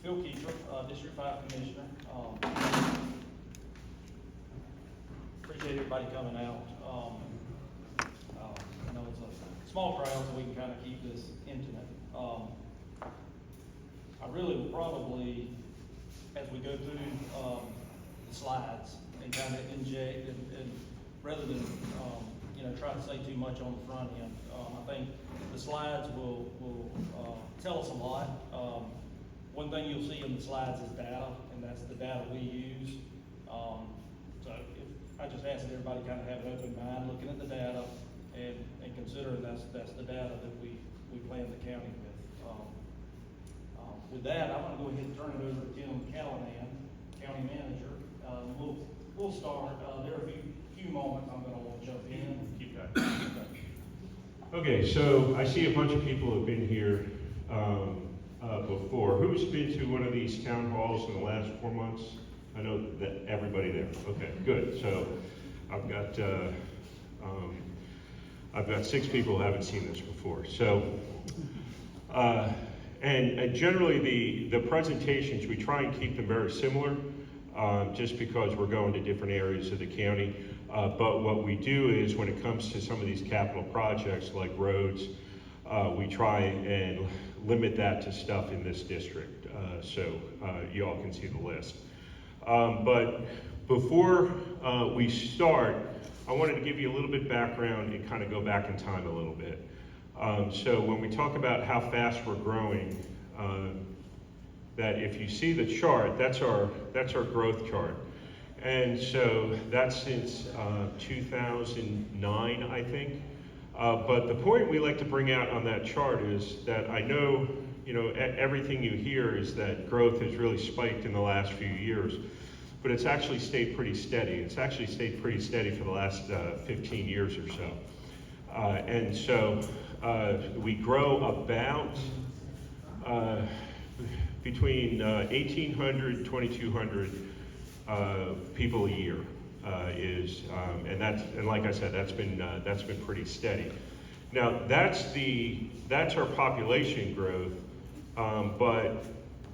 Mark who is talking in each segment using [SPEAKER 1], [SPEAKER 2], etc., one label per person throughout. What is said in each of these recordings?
[SPEAKER 1] Phil Kiefer, District 5 Commissioner. Appreciate everybody coming out. I know it's a small crowd, so we can kind of keep this intimate. I really will probably, as we go through the slides, and kind of inject, and rather than try to say too much on the front end, I think the slides will tell us a lot. One thing you'll see in the slides is data, and that's the data we use. So I just ask that everybody kind of have an open mind, looking at the data, and considering that's the data that we plan the county with. With that, I'm going to go ahead and turn it over to Tim Callahan, County Manager. We'll start. There are a few moments I'm going to want to jump in.
[SPEAKER 2] Keep that. Okay, so I see a bunch of people have been here before. Who's been to one of these town halls in the last 4 months? I know that everybody there. Okay, good. So I've got 6 people who haven't seen this before. So, and generally the presentations, we try and keep them very similar, just because we're going to different areas of the county. But what we do is, when it comes to some of these capital projects like roads, we try and limit that to stuff in this district, so you all can see the list. But before we start, I wanted to give you a little bit background and kind of go back in time a little bit. So when we talk about how fast we're growing, that if you see the chart, that's our growth chart. And so that's since 2009, I think. But the point we like to bring out on that chart is that I know, everything you hear is that growth has really spiked in the last few years, but it's actually stayed pretty steady. It's actually stayed pretty steady for the last 15 years or so. And so we grow about between 1,800, 2,200 people a year and like I said, that's been pretty steady. Now that's our population growth, but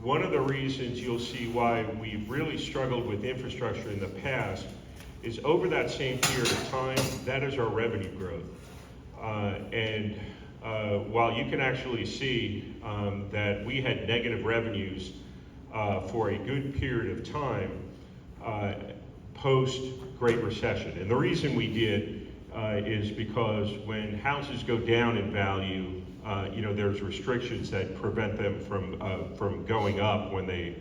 [SPEAKER 2] one of the reasons you'll see why we've really struggled with infrastructure in the past is over that same period of time, that is our revenue growth. While you can actually see that we had negative revenues for a good period of time post Great Recession. And the reason we did is because when houses go down in value, there's restrictions that prevent them from going up when they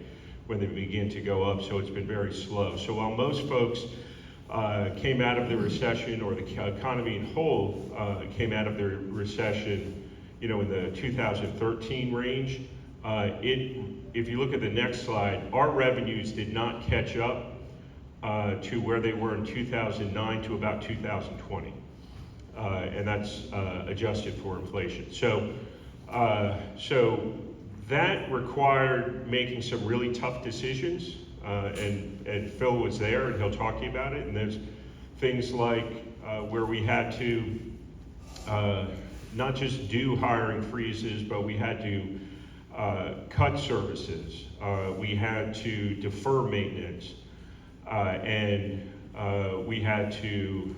[SPEAKER 2] begin to go up. So it's been very slow. So while most folks came out of the recession, or the economy in whole came out of the recession, in the 2013 range, if you look at the next slide, our revenues did not catch up to where they were in 2009 to about 2020. And that's adjusted for inflation. So that required making some really tough decisions, and Phil was there, and he'll talk to you about it. And there's things like where we had to not just do hiring freezes, but we had to cut services. We had to defer maintenance, and we had to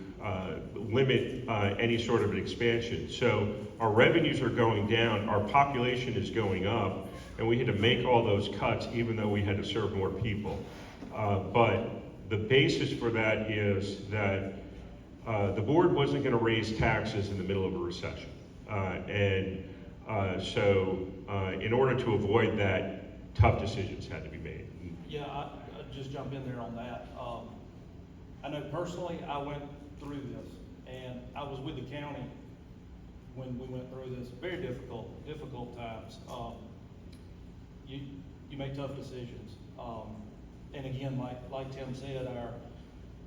[SPEAKER 2] limit any sort of an expansion. So our revenues are going down, our population is going up, and we had to make all those cuts even though we had to serve more people. But the basis for that is that the board wasn't going to raise taxes in the middle of a recession. So in order to avoid that, tough decisions had to be made.
[SPEAKER 1] Yeah, I'll just jump in there on that. I know personally, I went through this, and I was with the county when we went through this. Very difficult times. You make tough decisions, and again, like Tim said,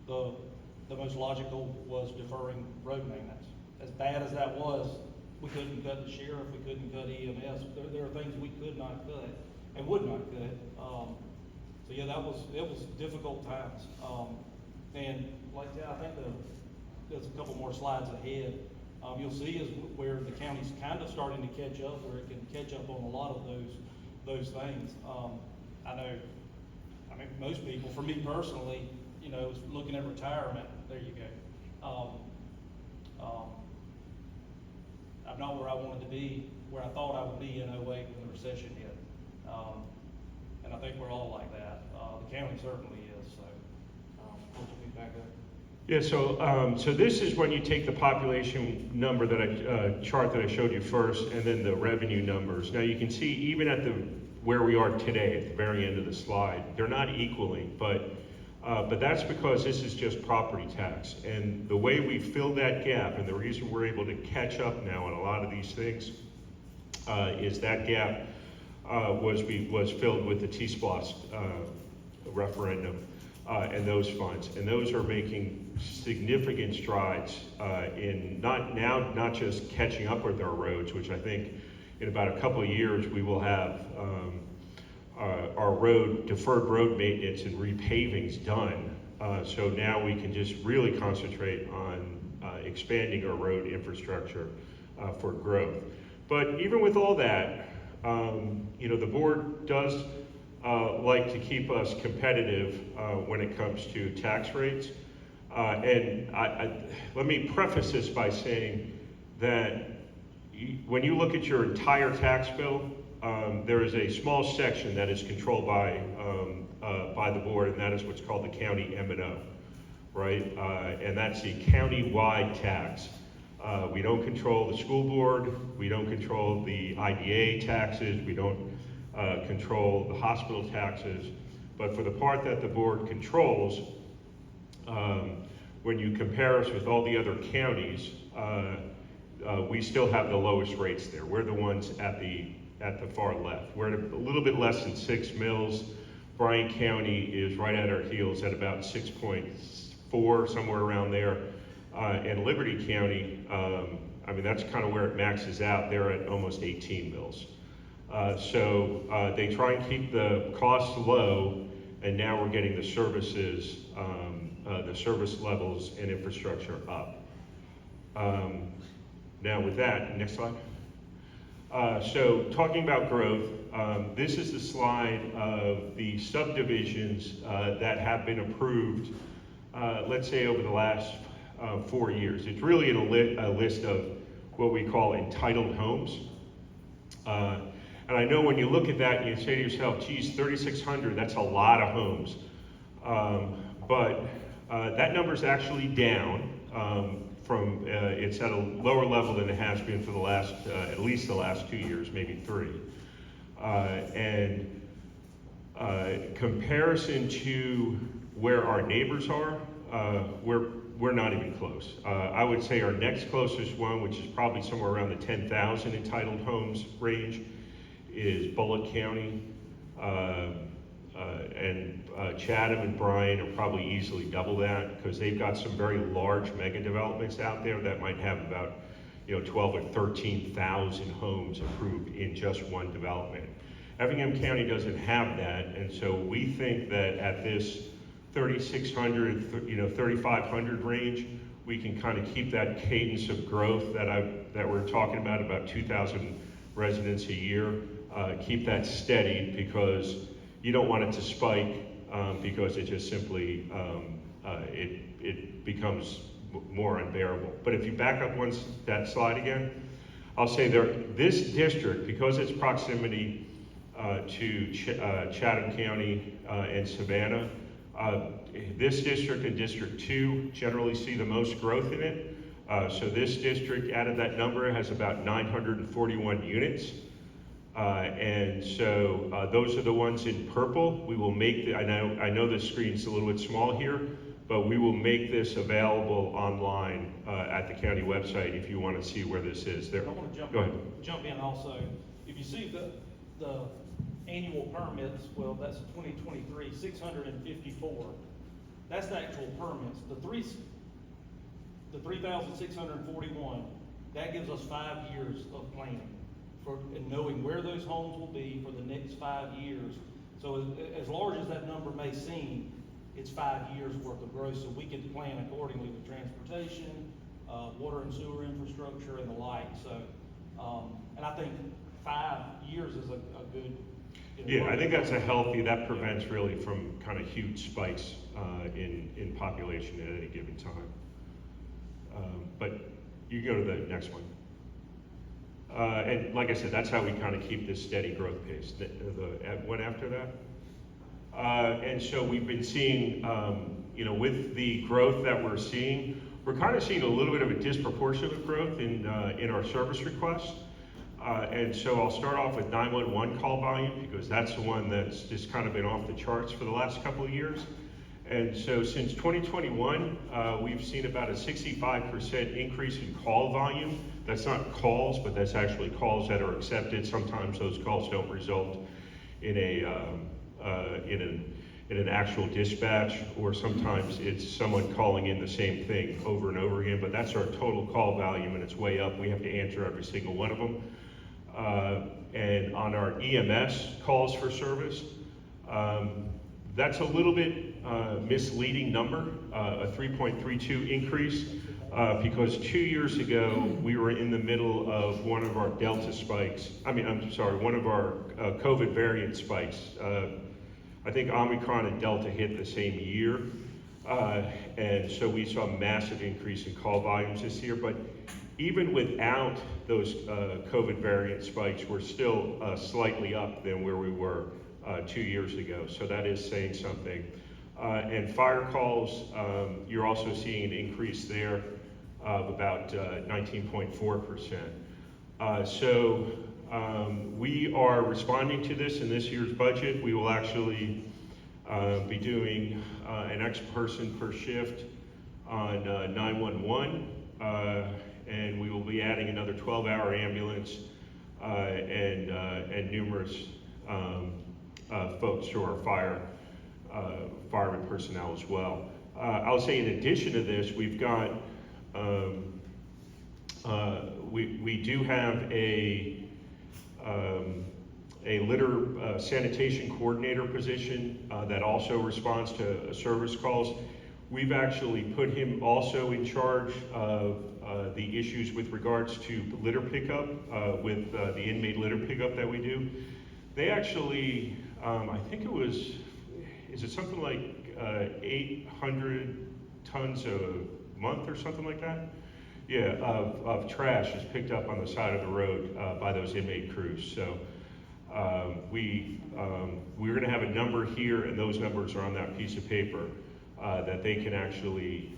[SPEAKER 1] the most logical was deferring road maintenance. As bad as that was, we couldn't cut the sheriff, we couldn't cut EMS. There are things we could not cut and would not cut. So yeah, it was difficult times. And like that, I think there's a couple more slides ahead. You'll see is where the county's kind of starting to catch up, where it can catch up on a lot of those things. I know, I mean, most people, for me personally, you know, looking at retirement, there you go. I'm not where I wanted to be, where I thought I would be in '08 when the recession hit. And I think we're all like that. The county certainly is, so, would you be back up?
[SPEAKER 2] Yeah, so this is when you take the population number that chart that I showed you first, and then the revenue numbers. Now you can see even at where we are today, at the very end of the slide, they're not equaling, but that's because this is just property tax. And the way we fill that gap, and the reason we're able to catch up now on a lot of these things, is that gap was filled with the T-SPLOST referendum and those funds. And those are making significant strides in not just catching up with our roads, which I think in about a couple of years we will have our deferred road maintenance and repavings done. So now we can just really concentrate on expanding our road infrastructure for growth. But even with all that, you know, the board does like to keep us competitive when it comes to tax rates. And let me preface this by saying that when you look at your entire tax bill, there is a small section that is controlled by the board, and that is what's called the county M&O, right? And that's the county-wide tax. We don't control the school board, we don't control the IDA taxes, we don't control the hospital taxes, but for the part that the board controls, when you compare us with all the other counties, we still have the lowest rates there. We're the ones at the far left. We're at a little bit less than 6 mils. Bryan County is right at our heels at about 6.4, somewhere around there. And Liberty County, I mean, that's kind of where it maxes out. They're at almost 18 mils. So they try and keep the costs low, and now we're getting the services, the service levels and infrastructure up. Now with that, next slide. So talking about growth, this is the slide of the subdivisions that have been approved, let's say over the last 4 years. It's really in a list of what we call entitled homes. And I know when you look at that, you say to yourself, geez, 3,600, that's a lot of homes. But that number's actually down from, it's at a lower level than it has been for the last, at least the last 2 years, maybe 3. And comparison to where our neighbors are, we're not even close. I would say our next closest one, which is probably somewhere around the 10,000 entitled homes range, is Bullock County, and Chatham and Bryan are probably easily double that, because they've got some very large mega developments out there that might have about 12 or 13,000 homes approved in just one development. Effingham County doesn't have that, and so we think that at this 3,600, 3,500 range, we can kind of keep that cadence of growth that we're talking about 2,000 residents a year, keep that steady, because you don't want it to spike because it just simply, it becomes more unbearable. But if you back up that slide again, I'll say this district, because its proximity to Chatham County and Savannah, this district and District 2 generally see the most growth in it. So this district, out of that number, has about 941 units. And so those are the ones in purple. We will make I know the screen's a little bit small here, but we will make this available online at the county website if you want to see where this is. There.
[SPEAKER 1] I want to jump in also. If you see the annual permits, well, that's 2023, 654. That's the actual permits. The 3,641, that gives us 5 years of planning and knowing where those homes will be for the next 5 years. So as large as that number may seem, it's 5 years worth of growth, so we can plan accordingly with transportation, water and sewer infrastructure, and the like. So, and I think 5 years is a good
[SPEAKER 2] Yeah, I think that's a healthy, that prevents really from kind of huge spikes in population at any given time. But you go to the next one. And like I said, that's how we kind of keep this steady growth pace. The one after that? And so we've been seeing, with the growth that we're seeing, we're kind of seeing a little bit of a disproportionate growth in our service requests. And so I'll start off with 911 call volume, because that's the one that's just kind of been off the charts for the last couple of years. And so since 2021, we've seen about a 65% increase in call volume. That's not calls, but that's actually calls that are accepted. Sometimes those calls don't result in an actual dispatch, or sometimes it's someone calling in the same thing over and over again. But that's our total call volume, and it's way up. We have to answer every single one of them. And on our EMS calls for service, that's a little bit misleading number, a 3.32 increase, because 2 years ago we were in the middle of one of our Delta spikes. One of our COVID variant spikes. I think Omicron and Delta hit the same year, and so we saw a massive increase in call volumes this year. But even without those COVID variant spikes, we're still slightly up than where we were 2 years ago. So that is saying something. And fire calls, you're also seeing an increase there of about 19.4%. So we are responding to this in this year's budget. We will actually be doing an extra person per shift on 911. And we will be adding another 12-hour ambulance and numerous folks to our fireman personnel as well. I'll say in addition to this, we've got we do have a litter sanitation coordinator position that also responds to service calls. We've actually put him also in charge of the issues with regards to litter pickup, with the inmate litter pickup that we do. They actually, I think it was, is it something like 800 tons a month or something like that? Yeah, of trash is picked up on the side of the road by those inmate crews. So we're gonna have a number here, and those numbers are on that piece of paper. That they can actually,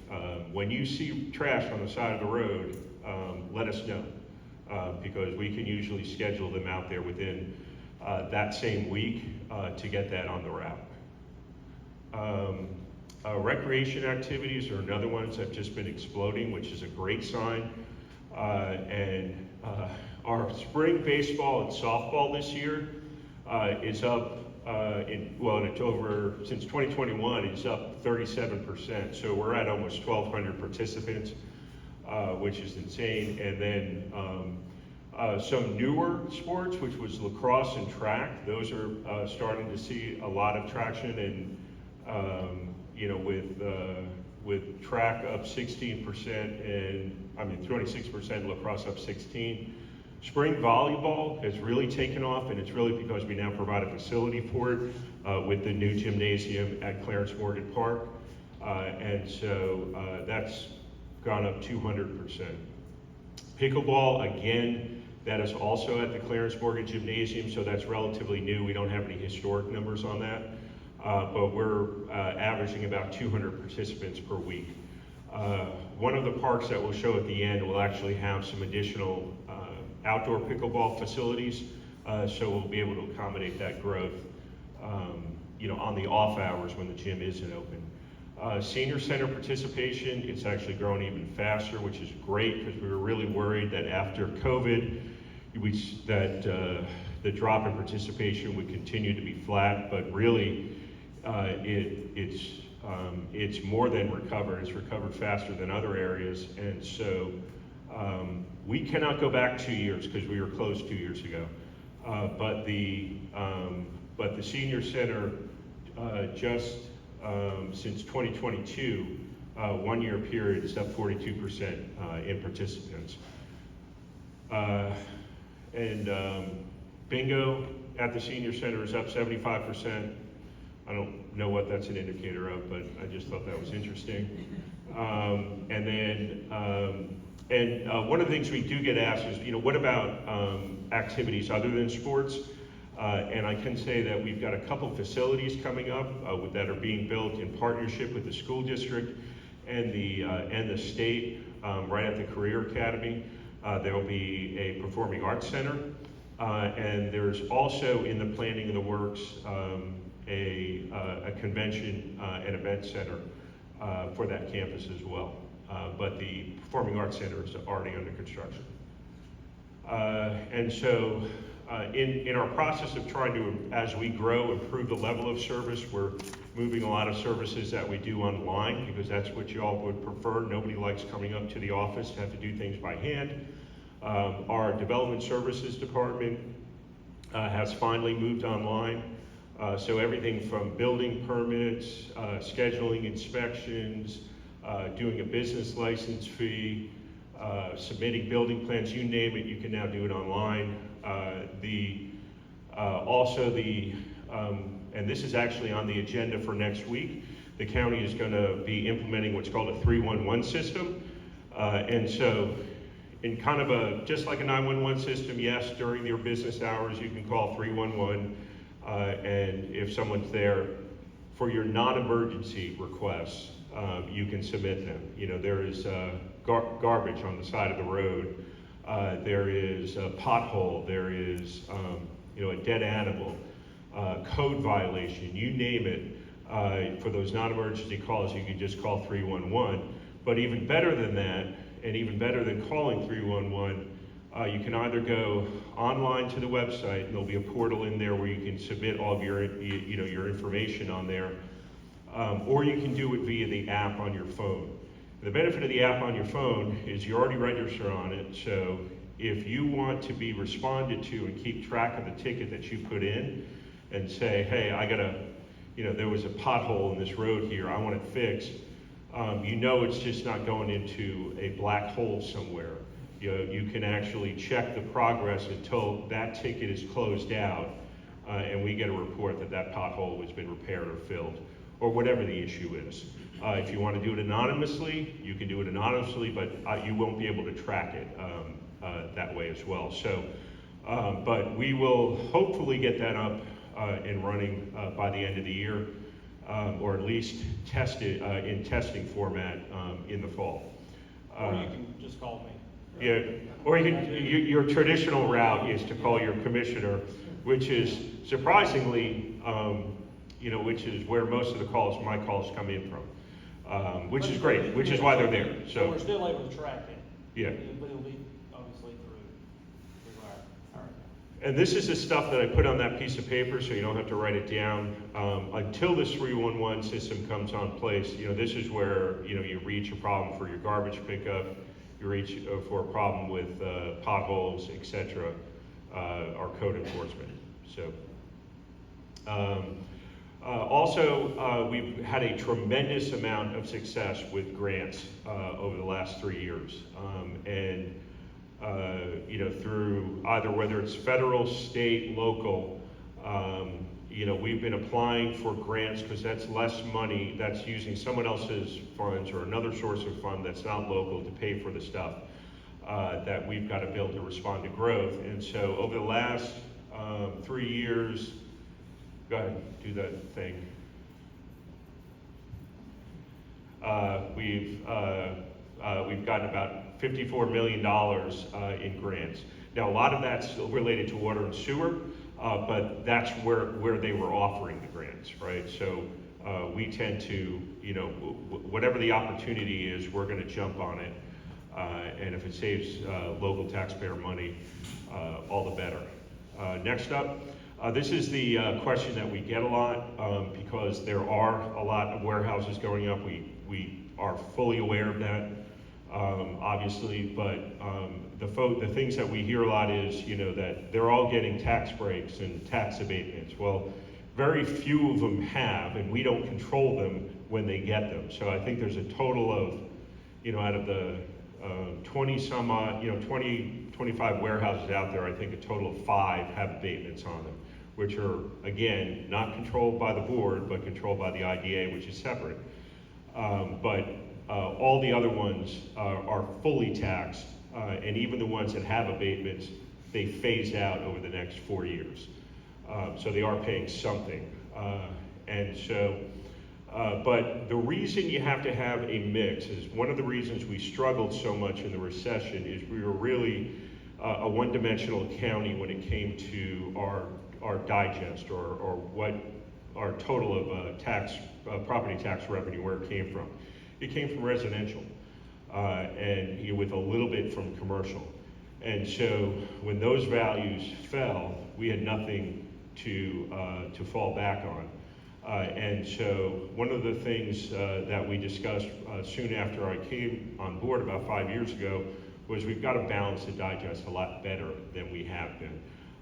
[SPEAKER 2] when you see trash on the side of the road, let us know, because we can usually schedule them out there within that same week to get that on the route. Recreation activities are another ones that have just been exploding, which is a great sign. And our spring baseball and softball this year is up. It's over, since 2021, it's up 37%. So we're at almost 1,200 participants, which is insane. And then some newer sports, which was lacrosse and track, those are starting to see a lot of traction. And with track up 16% and 26%, lacrosse up 16%. Spring volleyball has really taken off, and it's really because we now provide a facility for it with the new gymnasium at Clarence Morgan Park. And so that's gone up 200%. Pickleball, again, that is also at the Clarence Morgan Gymnasium, so that's relatively new. We don't have any historic numbers on that, but we're averaging about 200 participants per week. One of the parks that we'll show at the end will actually have some additional outdoor pickleball facilities, so we'll be able to accommodate that growth, on the off hours when the gym isn't open. Senior center participation, it's actually grown even faster, which is great, because we were really worried that after COVID, the drop in participation would continue to be flat, but really, it's more than recovered. It's recovered faster than other areas, and so we cannot go back 2 years because we were closed 2 years ago. But the senior center just since 2022, 1 year period, is up 42% in participants. And bingo, at the senior center is up 75%. I don't know what that's an indicator of, but I just thought that was interesting. One of the things we do get asked is, what about activities other than sports? And I can say that we've got a couple facilities coming up that are being built in partnership with the school district and the state right at the Career Academy. There will be a performing arts center, and there's also in the planning of the works a convention and event center for that campus as well. But the Performing Arts Center is already under construction. In our process of trying to, as we grow, improve the level of service, we're moving a lot of services that we do online because that's what you all would prefer. Nobody likes coming up to the office to have to do things by hand. Our Development Services Department has finally moved online. So everything from building permits, scheduling inspections, doing a business license fee, submitting building plans, you name it, you can now do it online. And this is actually on the agenda for next week, the county is going to be implementing what's called a 311 system. And so in kind of just like a 911 system, yes, during your business hours, you can call 311. And if someone's there for your non-emergency requests, you can submit them. There is garbage on the side of the road. There is a pothole. There is, a dead animal, code violation. You name it. For those non-emergency calls, you can just call 311. But even better than that, and even better than calling 311. You can either go online to the website, and there'll be a portal in there where you can submit all of your information on there, or you can do it via the app on your phone. The benefit of the app on your phone is you already register on it, so if you want to be responded to and keep track of the ticket that you put in, and say, hey, there was a pothole in this road here, I want it fixed, it's just not going into a black hole somewhere. You can actually check the progress until that ticket is closed out, and we get a report that that pothole has been repaired or filled, or whatever the issue is. If you want to do it anonymously, you can do it anonymously, but you won't be able to track it that way as well. So, but we will hopefully get that up and running by the end of the year, or at least test it in testing format in the fall.
[SPEAKER 1] Or you can just call me.
[SPEAKER 2] Yeah, or your traditional route is to call your commissioner, which is surprisingly, which is where most of my calls come in from, which is great, which is why they're there.
[SPEAKER 1] So we're still able to track it.
[SPEAKER 2] Yeah.
[SPEAKER 1] But it'll be obviously through our.
[SPEAKER 2] And this is the stuff that I put on that piece of paper, so you don't have to write it down. Until this 311 system comes on place, this is where, you reach a problem for your garbage pickup, you reach for a problem with potholes, etc., our code enforcement. So, also, we've had a tremendous amount of success with grants over the last 3 years, through either whether it's federal, state, local. We've been applying for grants because that's less money, that's using someone else's funds or another source of fund that's not local to pay for the stuff that we've got to build to respond to growth. And so over the last 3 years, go ahead, do that thing. We've gotten about $54 million in grants. Now, a lot of that's related to water and sewer, but that's where they were offering the grants, right? So we tend to, whatever the opportunity is, we're going to jump on it. And if it saves local taxpayer money, all the better. Next up, this is the question that we get a lot because there are a lot of warehouses going up. We are fully aware of that, obviously, but the things that we hear a lot is, that they're all getting tax breaks and tax abatements. Well, very few of them have, and we don't control them when they get them. So I think there's a total of, out of the 20 some odd, 20, 25 warehouses out there, I think a total of 5 have abatements on them. which are, again, not controlled by the board, but controlled by the IDA, which is separate. But all the other ones are fully taxed, and even the ones that have abatements, they phase out over the next 4 years. So they are paying something. But the reason you have to have a mix is one of the reasons we struggled so much in the recession is we were really a one-dimensional county when it came to our digest or what our total of property tax revenue, where it came from. It came from residential and with a little bit from commercial. And so when those values fell, we had nothing to fall back on. And so one of the things that we discussed soon after I came on board about 5 years ago was we've got to balance the digest a lot better than we have been.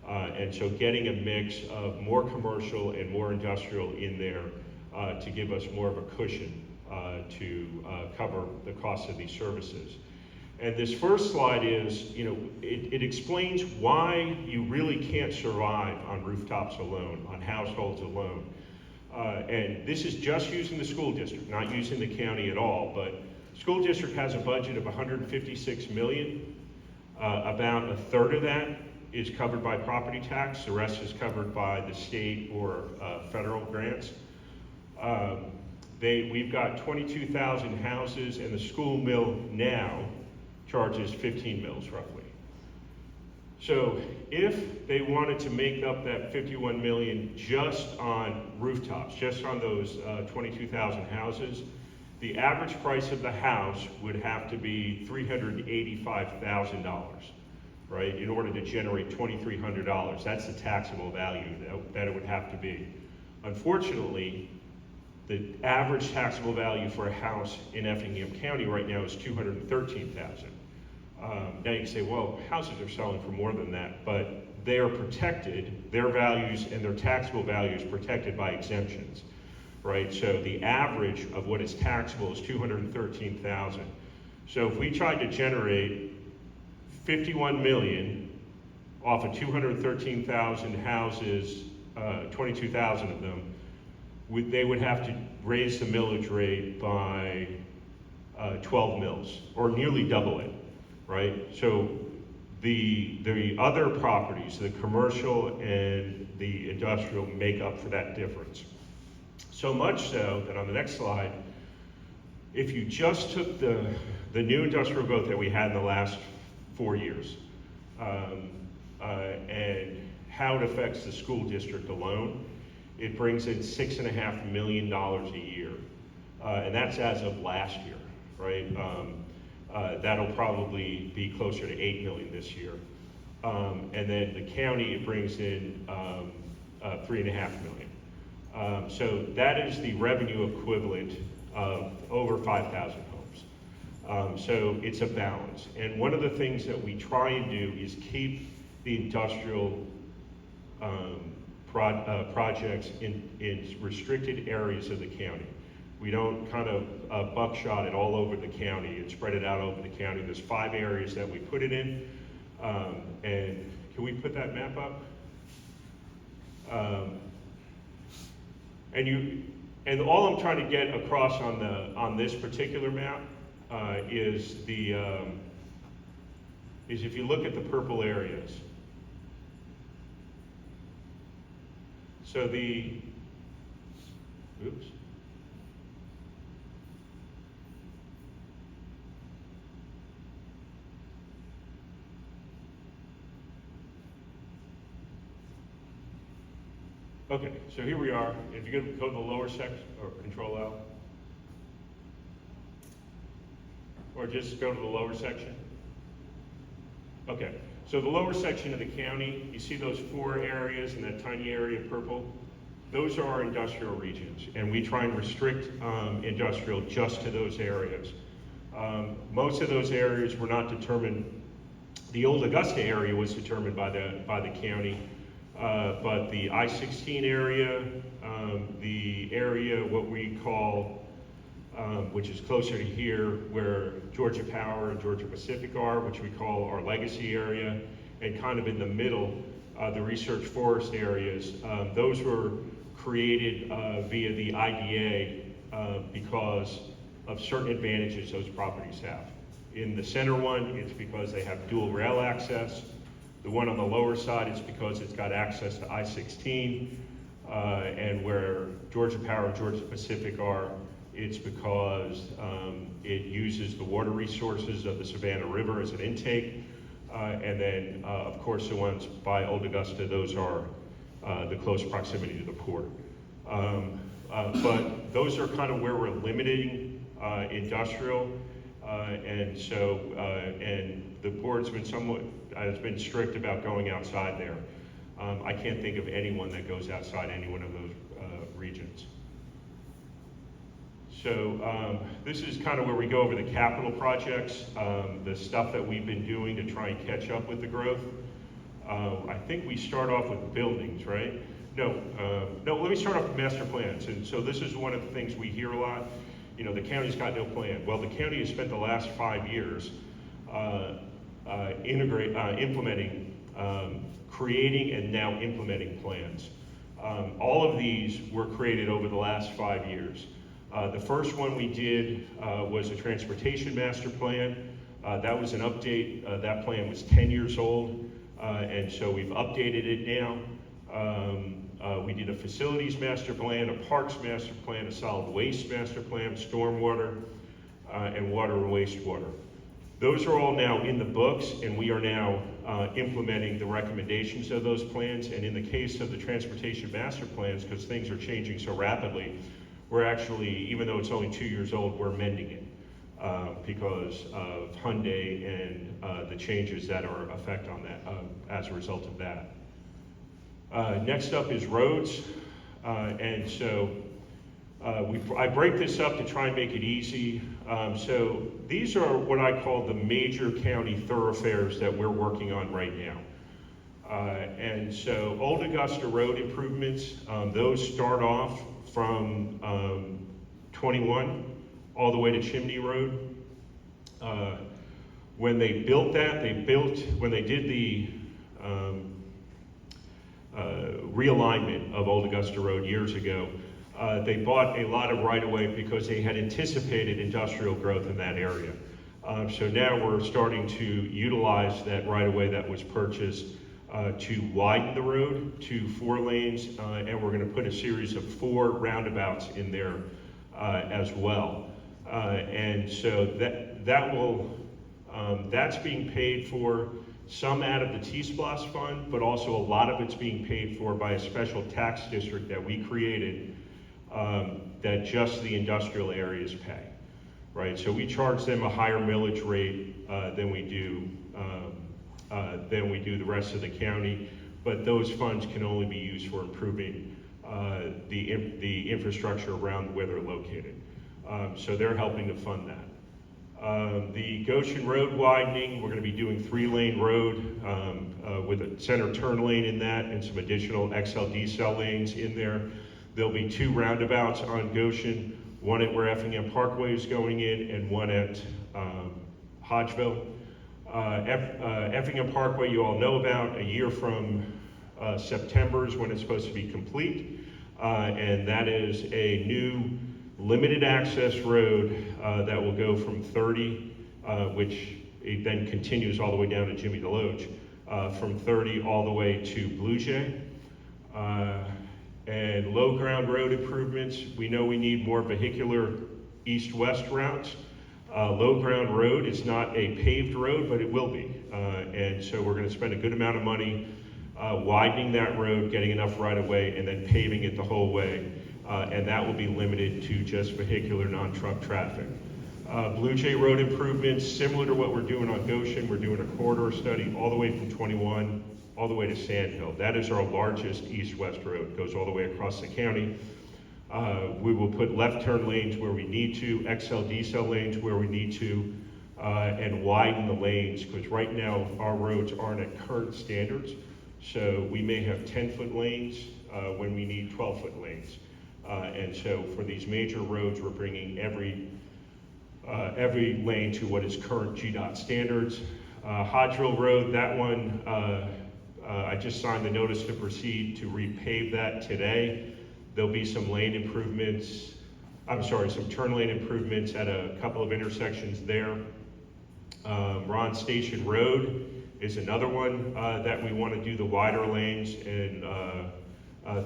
[SPEAKER 2] And so getting a mix of more commercial and more industrial in there to give us more of a cushion to cover the cost of these services. And this first slide is, it explains why you really can't survive on rooftops alone, on households alone. And this is just using the school district, not using the county at all, but school district has a budget of $156 million. About a third of that is covered by property tax. The rest is covered by the state or federal grants. We've got 22,000 houses, and the school mill now charges 15 mils roughly. So if they wanted to make up that 51 million just on rooftops, just on those 22,000 houses, the average price of the house would have to be $385,000, right, in order to generate $2,300. That's the taxable value that it would have to be. Unfortunately, the average taxable value for a house in Effingham County right now is $213,000. Now you can say, well, houses are selling for more than that, but they are protected, their values and their taxable value is protected by exemptions, right? So the average of what is taxable is $213,000. So if we tried to generate 51 million off of 213,000 houses, 22,000 of them, they would have to raise the millage rate by 12 mils, or nearly double it, right? So the other properties, the commercial and the industrial, make up for that difference. So much so that on the next slide, if you just took the new industrial growth that we had in the last 4 years, and how it affects the school district alone, it brings in $6.5 million a year. And that's as of last year, right? That'll probably be closer to 8 million this year. And then the county, it brings in 3.5 million. So that is the revenue equivalent of over 5,000 homes. So it's a balance. And one of the things that we try and do is keep the industrial projects in restricted areas of the county. We don't kind of buckshot it all over the county and spread it out over the county. There's 5 areas that we put it in. And can we put that map up? And all I'm trying to get across on this particular map is if you look at the purple areas. So oops. Okay, so here we are. If you go to the lower section, or Control L, or just go to the lower section. Okay, so the lower section of the county, you see those 4 areas and that tiny area of purple? Those are our industrial regions, and we try and restrict industrial just to those areas. Most of those areas were not determined. The old Augusta area was determined by the county. But the I-16 area, the area what we call, which is closer to here, where Georgia Power and Georgia Pacific are, which we call our legacy area, and kind of in the middle, the research forest areas. Those were created via the IDA because of certain advantages those properties have. In the center one, it's because they have dual rail access. The one on the lower side, it's because it's got access to I-16, and where Georgia Power and Georgia Pacific are, it's because it uses the water resources of the Savannah River as an intake. And then, of course, the ones by Old Augusta, those are the close proximity to the port. But those are kind of where we're limiting industrial. And so, and the board's been has been strict about going outside there. I can't think of anyone that goes outside any one of those regions. So this is kind of where we go over the capital projects, the stuff that we've been doing to try and catch up with the growth. I think we start off with buildings, right? No, let me start off with master plans. And so this is one of the things we hear a lot. You know, the county's got no plan. Well, the county has spent the last 5 years implementing, creating and now implementing plans. All of these were created over the last 5 years. The first one we did was a transportation master plan. That was an update. That plan was 10 years old, and so we've updated it now. We did a facilities master plan, a parks master plan, a solid waste master plan, stormwater, and water and wastewater. Those are all now in the books, and we are now implementing the recommendations of those plans. And in the case of the transportation master plans, because things are changing so rapidly, we're actually, even though it's only 2 years old, we're amending it because of Hyundai and the changes that are effect on that as a result of that. Next up is roads, and so I break this up to try and make it easy. So these are what I call the major county thoroughfares that we're working on right now. And so Old Augusta road improvements, those start off from 21 all the way to Chimney Road. When they built that, when they did the realignment of Old Augusta Road years ago, they bought a lot of right-of-way because they had anticipated industrial growth in that area. So now we're starting to utilize that right-of-way that was purchased to widen the road to 4 lanes, and we're going to put a series of 4 roundabouts in there as well. And so that's being paid for, some out of the T-SPLOST fund, but also a lot of it's being paid for by a special tax district that we created that just the industrial areas pay, right? So we charge them a higher millage rate than we do the rest of the county, but those funds can only be used for improving the infrastructure around where they're located. So they're helping to fund that. The Goshen Road widening, we're going to be doing 3-lane road with a center turn lane in that and some additional XL decel lanes in there. There'll be 2 roundabouts on Goshen, one at where Effingham Parkway is going in and one at Hodgeville. Effingham Parkway you all know about. A year from September is when it's supposed to be complete, and that is a new limited access road that will go from 30, which it then continues all the way down to Jimmy DeLoach, from 30 all the way to Blue Jay. And low ground road improvements, we know we need more vehicular east-west routes. Low ground road is not a paved road, but it will be. And so we're going to spend a good amount of money widening that road, getting enough right-of-way, and then paving it the whole way. And that will be limited to just vehicular, non-truck traffic. Blue Jay road improvements, similar to what we're doing on Goshen, we're doing a corridor study all the way from 21 all the way to Sand Hill. That is our largest east-west road. It goes all the way across the county. We will put left turn lanes where we need to, XL decel lanes where we need to, and widen the lanes, because right now our roads aren't at current standards. So we may have 10-foot lanes when we need 12-foot lanes. And so for these major roads, we're bringing every lane to what is current GDOT standards. Hodgeville Road, that one, I just signed the notice to proceed to repave that today. There'll be some lane improvements, some turn lane improvements at a couple of intersections there. Ron Station Road is another one that we want to do the wider lanes and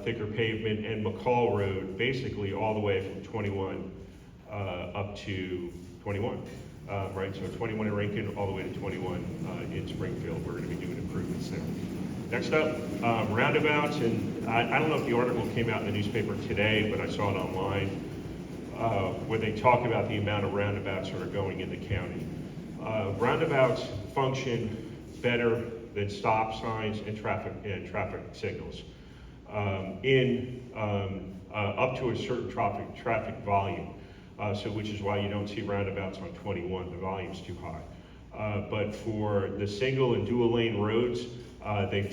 [SPEAKER 2] thicker pavement, and McCall Road, basically all the way from 21 up to 21. Right, so 21 in Rankin, all the way to 21 in Springfield. We're going to be doing improvements there. Next up, roundabouts, and I don't know if the article came out in the newspaper today, but I saw it online, where they talk about the amount of roundabouts that are going in the county. Roundabouts function better than stop signs and traffic signals up to a certain traffic volume. Which is why you don't see roundabouts on 21, the volume's too high. But for the single and dual lane roads, they're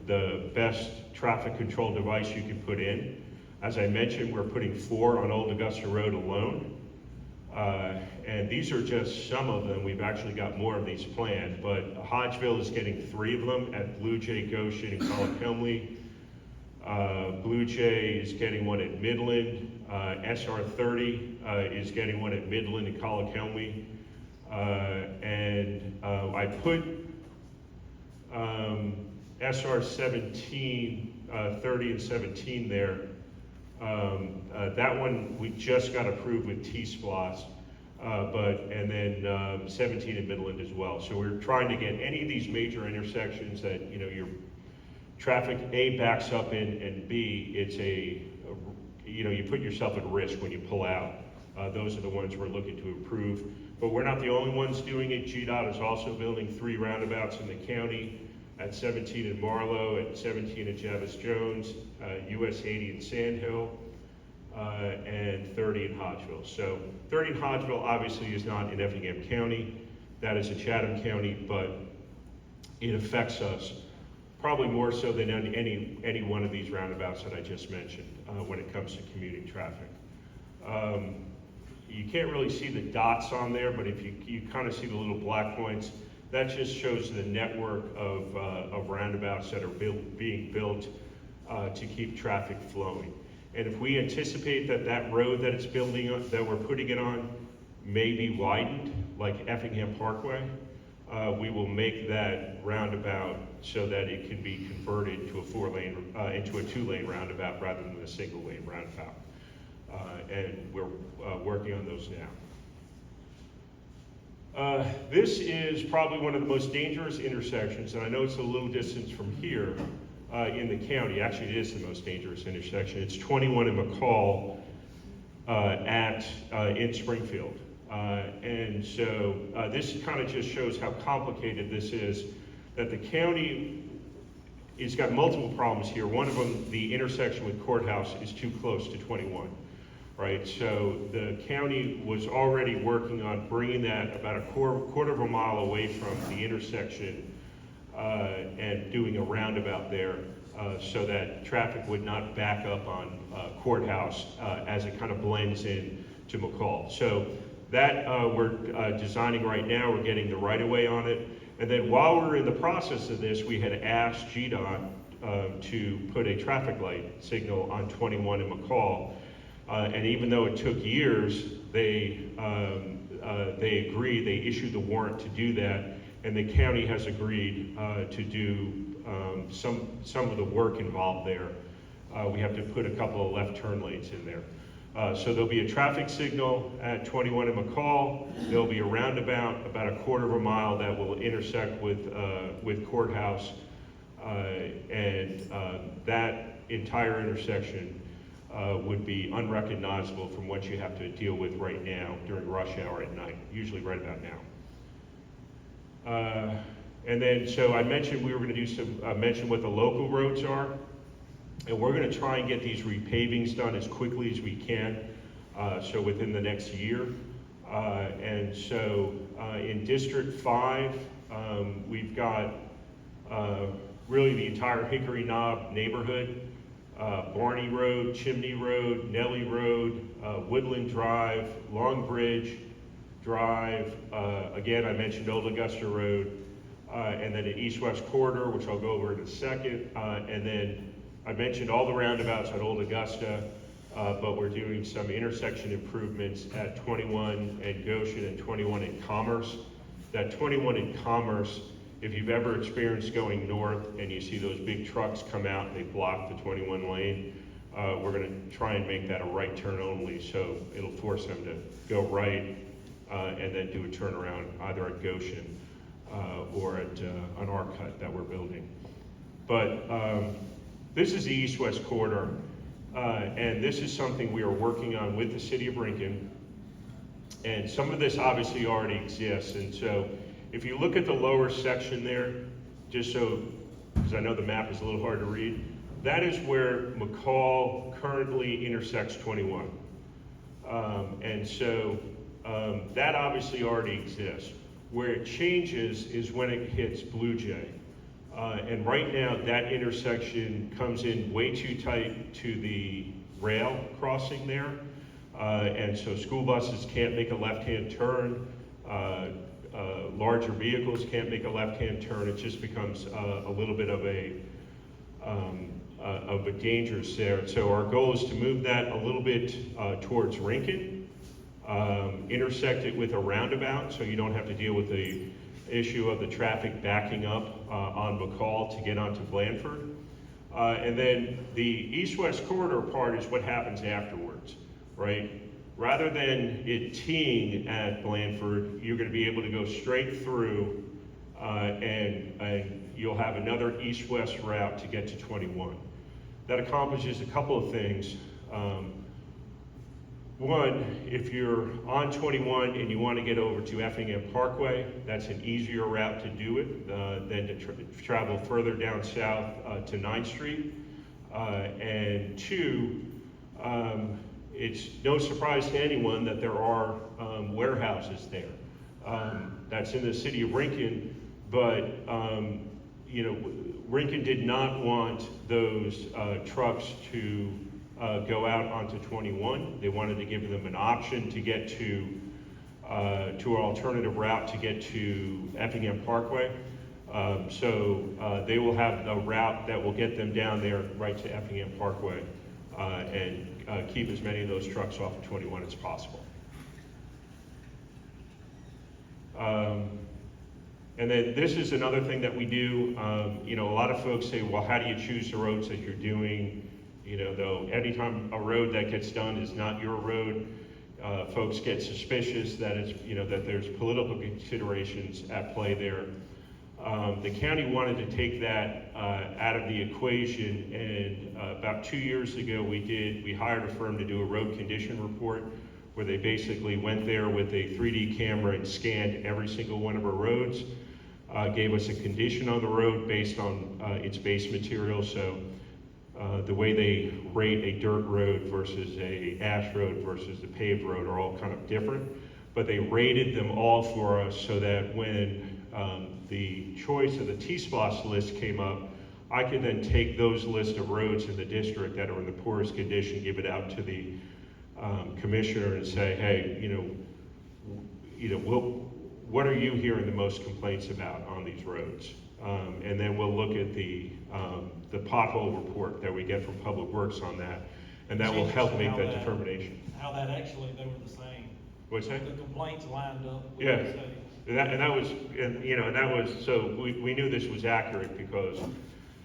[SPEAKER 2] the best traffic control device you can put in. As I mentioned, we're putting 4 on Old Augusta Road alone. And these are just some of them. We've actually got more of these planned, but Hodgeville is getting 3 of them at Blue Jay, Goshen, and Colliquilmie. Blue Jay is getting one at Midland. SR30 is getting one at Midland and Colliquilmie. And I put SR17, 30 and 17 there. That one we just got approved with T-Splosh, and then 17 in Midland as well. So we're trying to get any of these major intersections that, you know, your traffic A backs up in, and B, you put yourself at risk when you pull out. Those are the ones we're looking to improve. But we're not the only ones doing it. GDOT is also building 3 roundabouts in the county, at 17 in Marlow, at 17 at Javis Jones, US 80 in Sandhill, and 30 in Hodgeville. So 30 in Hodgeville obviously is not in Effingham County. That is in Chatham County, but it affects us probably more so than any one of these roundabouts that I just mentioned when it comes to commuting traffic. You can't really see the dots on there, but if you kind of see the little black points, that just shows the network of roundabouts that are being built to keep traffic flowing. And if we anticipate that road that it's building on, that we're putting it on, may be widened, like Effingham Parkway, we will make that roundabout so that it can be converted to into a 2-lane roundabout rather than a single-lane roundabout. And we're working on those now. This is probably one of the most dangerous intersections, and I know it's a little distance from here in the county. Actually, it is the most dangerous intersection. It's 21 in McCall in Springfield. And so this kind of just shows how complicated this is, that the county has got multiple problems here. One of them, the intersection with Courthouse, is too close to 21, right? So the county was already working on bringing that about a quarter of a mile away from the intersection and doing a roundabout there so that traffic would not back up on Courthouse as it kind of blends in to McCall. So that we're designing right now. We're getting the right-of-way on it. And then while we're in the process of this, we had asked GDOT to put a traffic light signal on 21 in McCall. And even though it took years, they agreed, they issued the warrant to do that, and the county has agreed to do some of the work involved there. We have to put a couple of left turn lanes in there. So there'll be a traffic signal at 21 in McCall. There'll be a roundabout about a quarter of a mile that will intersect with Courthouse, and that entire intersection would be unrecognizable from what you have to deal with right now during rush hour at night, usually right about now. And then, so I mentioned we were going to do mention what the local roads are. And we're going to try and get these repavings done as quickly as we can, so within the next year. And so in District 5, we've got really the entire Hickory Knob neighborhood, Barney Road, Chimney Road, Nellie Road, Woodland Drive, Long Bridge, Drive, again, I mentioned Old Augusta Road, and then an east-west corridor, which I'll go over in a second, and then I mentioned all the roundabouts at Old Augusta, but we're doing some intersection improvements at 21 and Goshen and 21 in Commerce. That 21 in Commerce, if you've ever experienced going north and you see those big trucks come out and they block the 21 lane, we're gonna try and make that a right turn only, so it'll force them to go right and then do a turnaround either at Goshen or at an R-cut that we're building. But this is the east-west corridor, and this is something we are working on with the city of Rincon. And some of this obviously already exists, and so if you look at the lower section there, just so, because I know the map is a little hard to read, that is where McCall currently intersects 21. And so that obviously already exists. Where it changes is when it hits Blue Jay. And right now, that intersection comes in way too tight to the rail crossing there. And so school buses can't make a left-hand turn. Larger vehicles can't make a left-hand turn. It just becomes a little bit of a dangerous there. So our goal is to move that a little bit towards Rincon, intersect it with a roundabout so you don't have to deal with the issue of the traffic backing up on McCall to get onto Blandford. And then the east-west corridor part is what happens afterwards, right? Rather than it teeing at Blandford, you're going to be able to go straight through and you'll have another east-west route to get to 21. That accomplishes a couple of things. One, if you're on 21 and you want to get over to Effingham Parkway, that's an easier route to do it than to travel further down south to 9th Street. And two, it's no surprise to anyone that there are warehouses there. That's in the city of Rincon, but you know, Rincon did not want those trucks to go out onto 21. They wanted to give them an option to get to an alternative route to get to Effingham Parkway. So they will have a route that will get them down there right to Effingham Parkway and keep as many of those trucks off of 21 as possible. And then this is another thing that we do. You know, a lot of folks say, well, how do you choose the roads that you're doing? You know, though, anytime a road that gets done is not your road, folks get suspicious that it's, you know, that there's political considerations at play there. The county wanted to take that out of the equation, and about 2 years ago we hired a firm to do a road condition report where they basically went there with a 3D camera and scanned every single one of our roads, gave us a condition on the road based on its base material. So the way they rate a dirt road versus a ash road versus a paved road are all kind of different, but they rated them all for us so that when the choice of the T-SPLOST list came up, I could then take those list of roads in the district that are in the poorest condition, give it out to the commissioner and say, hey, what are you hearing the most complaints about on these roads? And then we'll look at the pothole report that we get from Public Works on that, and that will help make that determination.
[SPEAKER 1] How that actually, they were the same.
[SPEAKER 2] What's that?
[SPEAKER 1] The complaints lined up with
[SPEAKER 2] Yeah.
[SPEAKER 1] the same.
[SPEAKER 2] That was, so we knew this was accurate because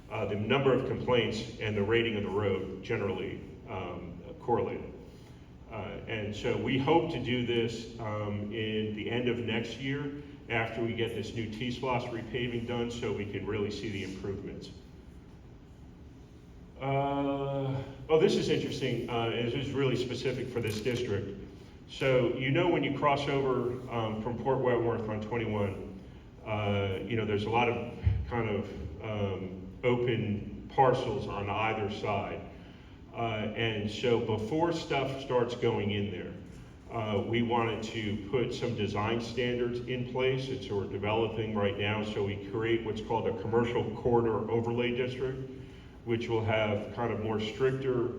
[SPEAKER 2] the number of complaints and the rating of the road generally correlated. And so we hope to do this in the end of next year after we get this new T-SPLOST repaving done so we can really see the improvements. Oh, this is interesting. This is really specific for this district. So you know when you cross over from Port Wentworth on 21, there's a lot of kind of open parcels on either side. And so before stuff starts going in there, we wanted to put some design standards in place. It's what we're developing right now. So we create what's called a commercial corridor overlay district, which will have kind of more stricter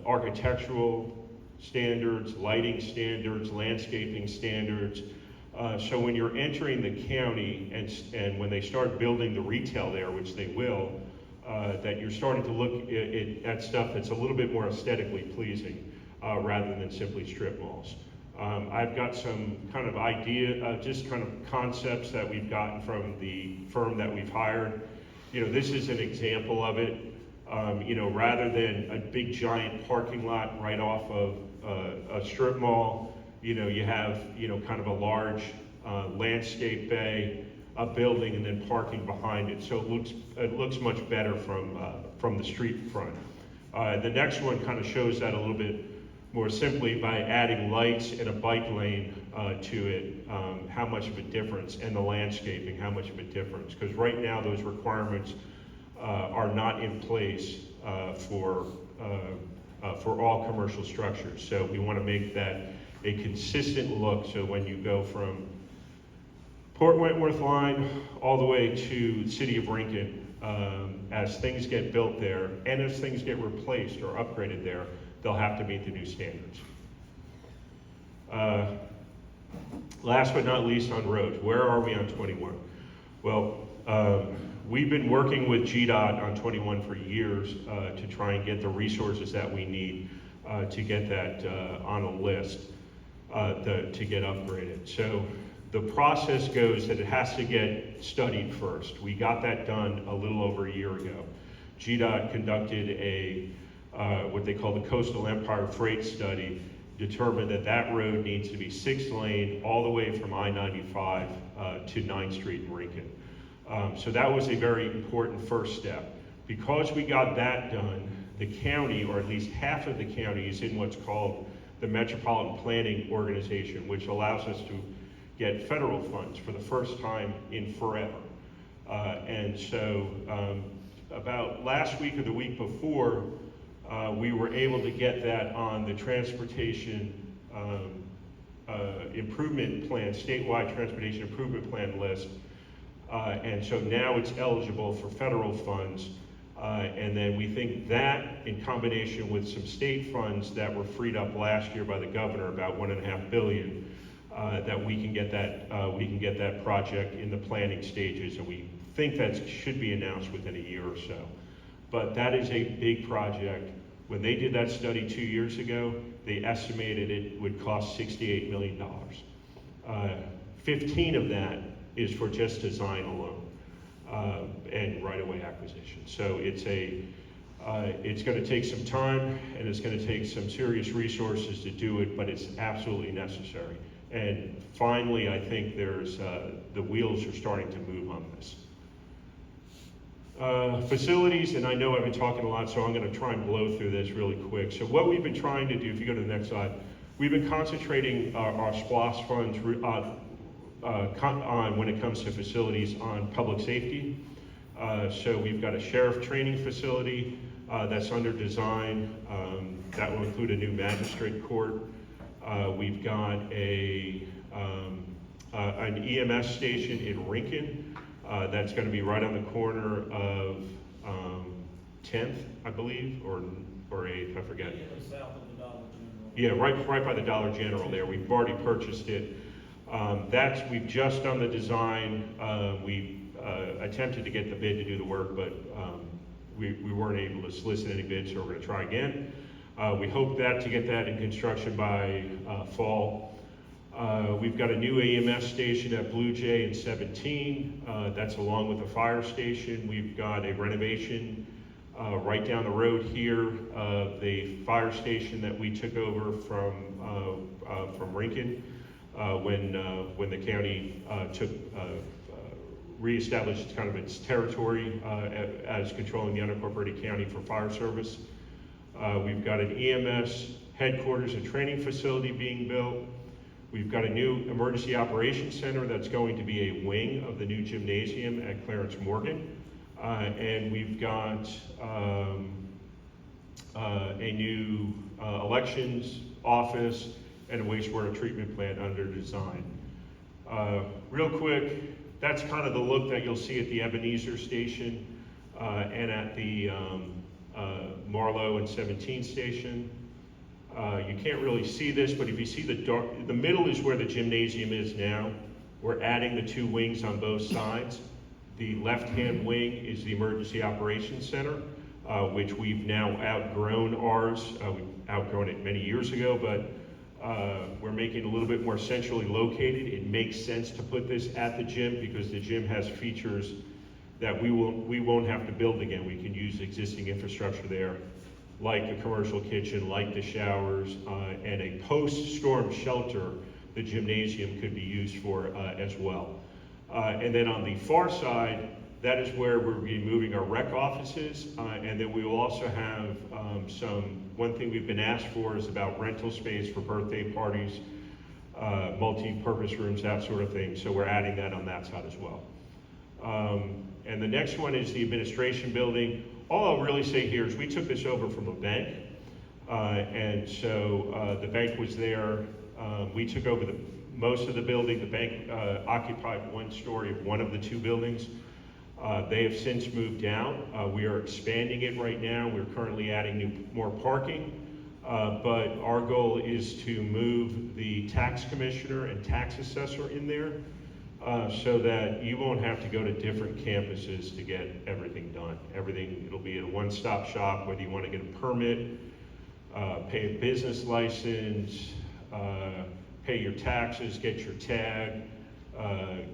[SPEAKER 2] architectural standards, lighting standards, landscaping standards. So when you're entering the county and when they start building the retail there, which they will, that you're starting to look at stuff that's a little bit more aesthetically pleasing rather than simply strip malls. I've got some kind of just kind of concepts that we've gotten from the firm that we've hired. You know, this is an example of it. You know, rather than a big giant parking lot right off of a strip mall, you know, you have, you know, kind of a large landscape bay, a building, and then parking behind it. So it looks much better from the street front. The next one kind of shows that a little bit more simply by adding lights and a bike lane to it, how much of a difference, and the landscaping, how much of a difference. Because right now those requirements are not in place for all commercial structures. So we want to make that a consistent look, so when you go from Port Wentworth line all the way to the city of Rincon, as things get built there, and as things get replaced or upgraded there, they'll have to meet the new standards. Last but not least, on roads, where are we on 21? Well, we've been working with GDOT on 21 for years to try and get the resources that we need to get that on a list to get upgraded. So the process goes that it has to get studied first. We got that done a little over a year ago. GDOT conducted a what they call the Coastal Empire Freight Study, determined that that road needs to be 6-lane all the way from I-95 to 9th Street in Rincon. So that was a very important first step. Because we got that done, the county, or at least half of the county, is in what's called the Metropolitan Planning Organization, which allows us to get federal funds for the first time in forever. And so about last week or the week before, we were able to get that on the transportation improvement plan, statewide transportation improvement plan list. And so now it's eligible for federal funds. And then we think that, in combination with some state funds that were freed up last year by the governor, about $1.5 billion, that we can get that project in the planning stages, and we think that should be announced within a year or so. But that is a big project. When they did that study 2 years ago, they estimated it would cost $68 million. 15 of that is for just design alone and right-of-way acquisition. So it's going to take some time, and it's going to take some serious resources to do it, but it's absolutely necessary. And finally, I think the wheels are starting to move on this. Facilities, and I know I've been talking a lot, so I'm going to try and blow through this really quick. So what we've been trying to do, if you go to the next slide, we've been concentrating our SPLOST funds on, when it comes to facilities, on public safety. So we've got a sheriff training facility that's under design. That will include a new magistrate court. We've got an EMS station in Rincon. That's going to be right on the corner of 10th, I believe, or 8th, I forget.
[SPEAKER 1] Yeah, south of the Dollar General.
[SPEAKER 2] Yeah, right by the Dollar General there. We've already purchased it. We've just done the design. We attempted to get the bid to do the work, but we weren't able to solicit any bids, so we're going to try again. We hope to get that in construction by fall. We've got a new AMS station at Blue Jay in 17. That's along with the fire station. We've got a renovation right down the road here of the fire station that we took over from Rincon when the county reestablished kind of its territory as controlling the unincorporated county for fire service. We've got an EMS headquarters and training facility being built. We've got a new emergency operations center that's going to be a wing of the new gymnasium at Clarence Morgan. And we've got a new elections office and a wastewater treatment plant under design. Real quick, that's kind of the look that you'll see at the Ebenezer station and at the Marlowe and 17 station. You can't really see this, but if you see the middle is where the gymnasium is now. We're adding the 2 wings on both sides. The left-hand wing is the Emergency Operations Center, which we've now outgrown ours. We've outgrown it many years ago, but we're making it a little bit more centrally located. It makes sense to put this at the gym because the gym has features that we won't have to build again. We can use existing infrastructure there, like a commercial kitchen, like the showers, and a post-storm shelter the gymnasium could be used for as well. And then on the far side, that is where we'll be moving our rec offices, and then we will also have one thing we've been asked for is about rental space for birthday parties, multi-purpose rooms, that sort of thing. So we're adding that on that side as well. And the next one is the administration building. All I'll really say here is we took this over from a bank, and so the bank was there. We took over most of the building. The bank occupied 1 story of one of the 2 buildings. They have since moved out. We are expanding it right now. We're currently adding more parking, but our goal is to move the tax commissioner and tax assessor in there so that you won't have to go to different campuses to get everything done. It'll be a one-stop shop, whether you want to get a permit, pay a business license, pay your taxes, get your tag,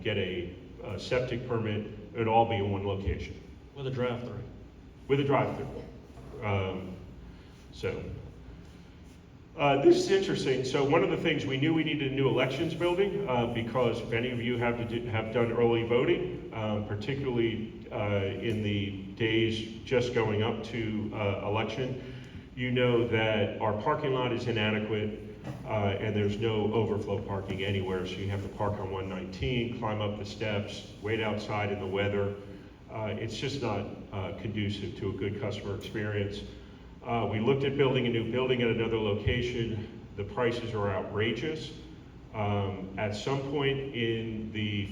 [SPEAKER 2] get a septic permit. It would all be in one location.
[SPEAKER 1] With a drive-through.
[SPEAKER 2] With a drive-through. This is interesting. So one of the things we knew we needed a new elections building because if any of you have done early voting, particularly in the days just going up to election, you know that our parking lot is inadequate and there's no overflow parking anywhere. So you have to park on 119, climb up the steps, wait outside in the weather. It's just not conducive to a good customer experience. We looked at building a new building at another location. The prices are outrageous. At some point in the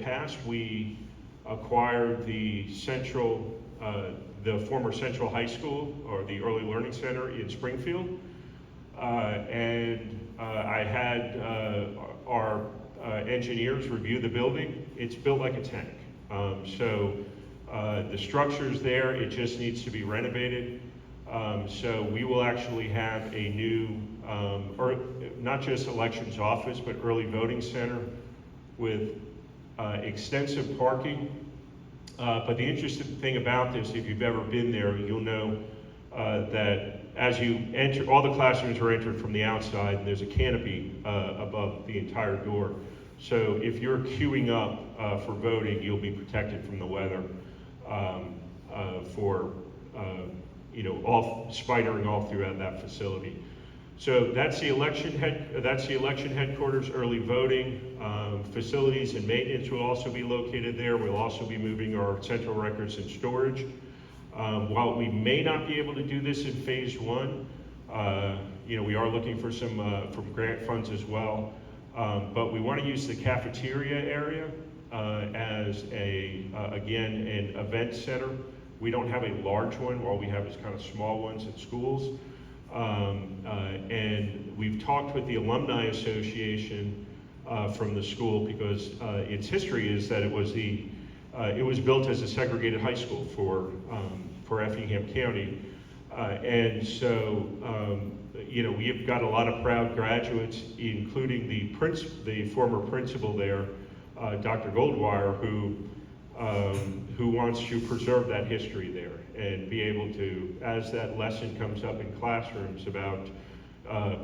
[SPEAKER 2] past, we acquired the former Central High School, or the Early Learning Center in Springfield. I had our engineers review the building. It's built like a tank. The structure's there, it just needs to be renovated. So we will actually have a new, not just elections office, but early voting center with extensive parking. But the interesting thing about this, if you've ever been there, you'll know that as you enter, all the classrooms are entered from the outside, and there's a canopy above the entire door. So if you're queuing up for voting, you'll be protected from the weather spidering all throughout that facility. So that's the election headquarters. Early voting facilities and maintenance will also be located there. We'll also be moving our central records and storage. While we may not be able to do this in phase 1, we are looking for some from grant funds as well. But we want to use the cafeteria area as again, an event center. We don't have a large one. All we have is kind of small ones at schools. And we've talked with the Alumni Association from the school because its history is that it was built as a segregated high school for Effingham County. And so, we've got a lot of proud graduates, including the former principal there, Dr. Goldwire, who wants to preserve that history there and be able to, as that lesson comes up in classrooms about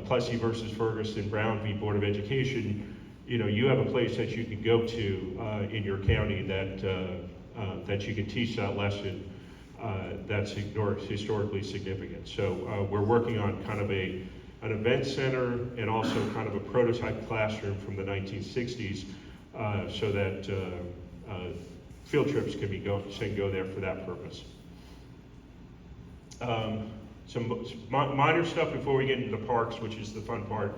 [SPEAKER 2] Plessy versus Ferguson, Brown v. Board of Education, you have a place that you can go to in your county that you can teach that lesson that's historically significant. So we're working on kind of an event center and also kind of a prototype classroom from the 1960s so that field trips can go there for that purpose. Some minor stuff before we get into the parks, which is the fun part.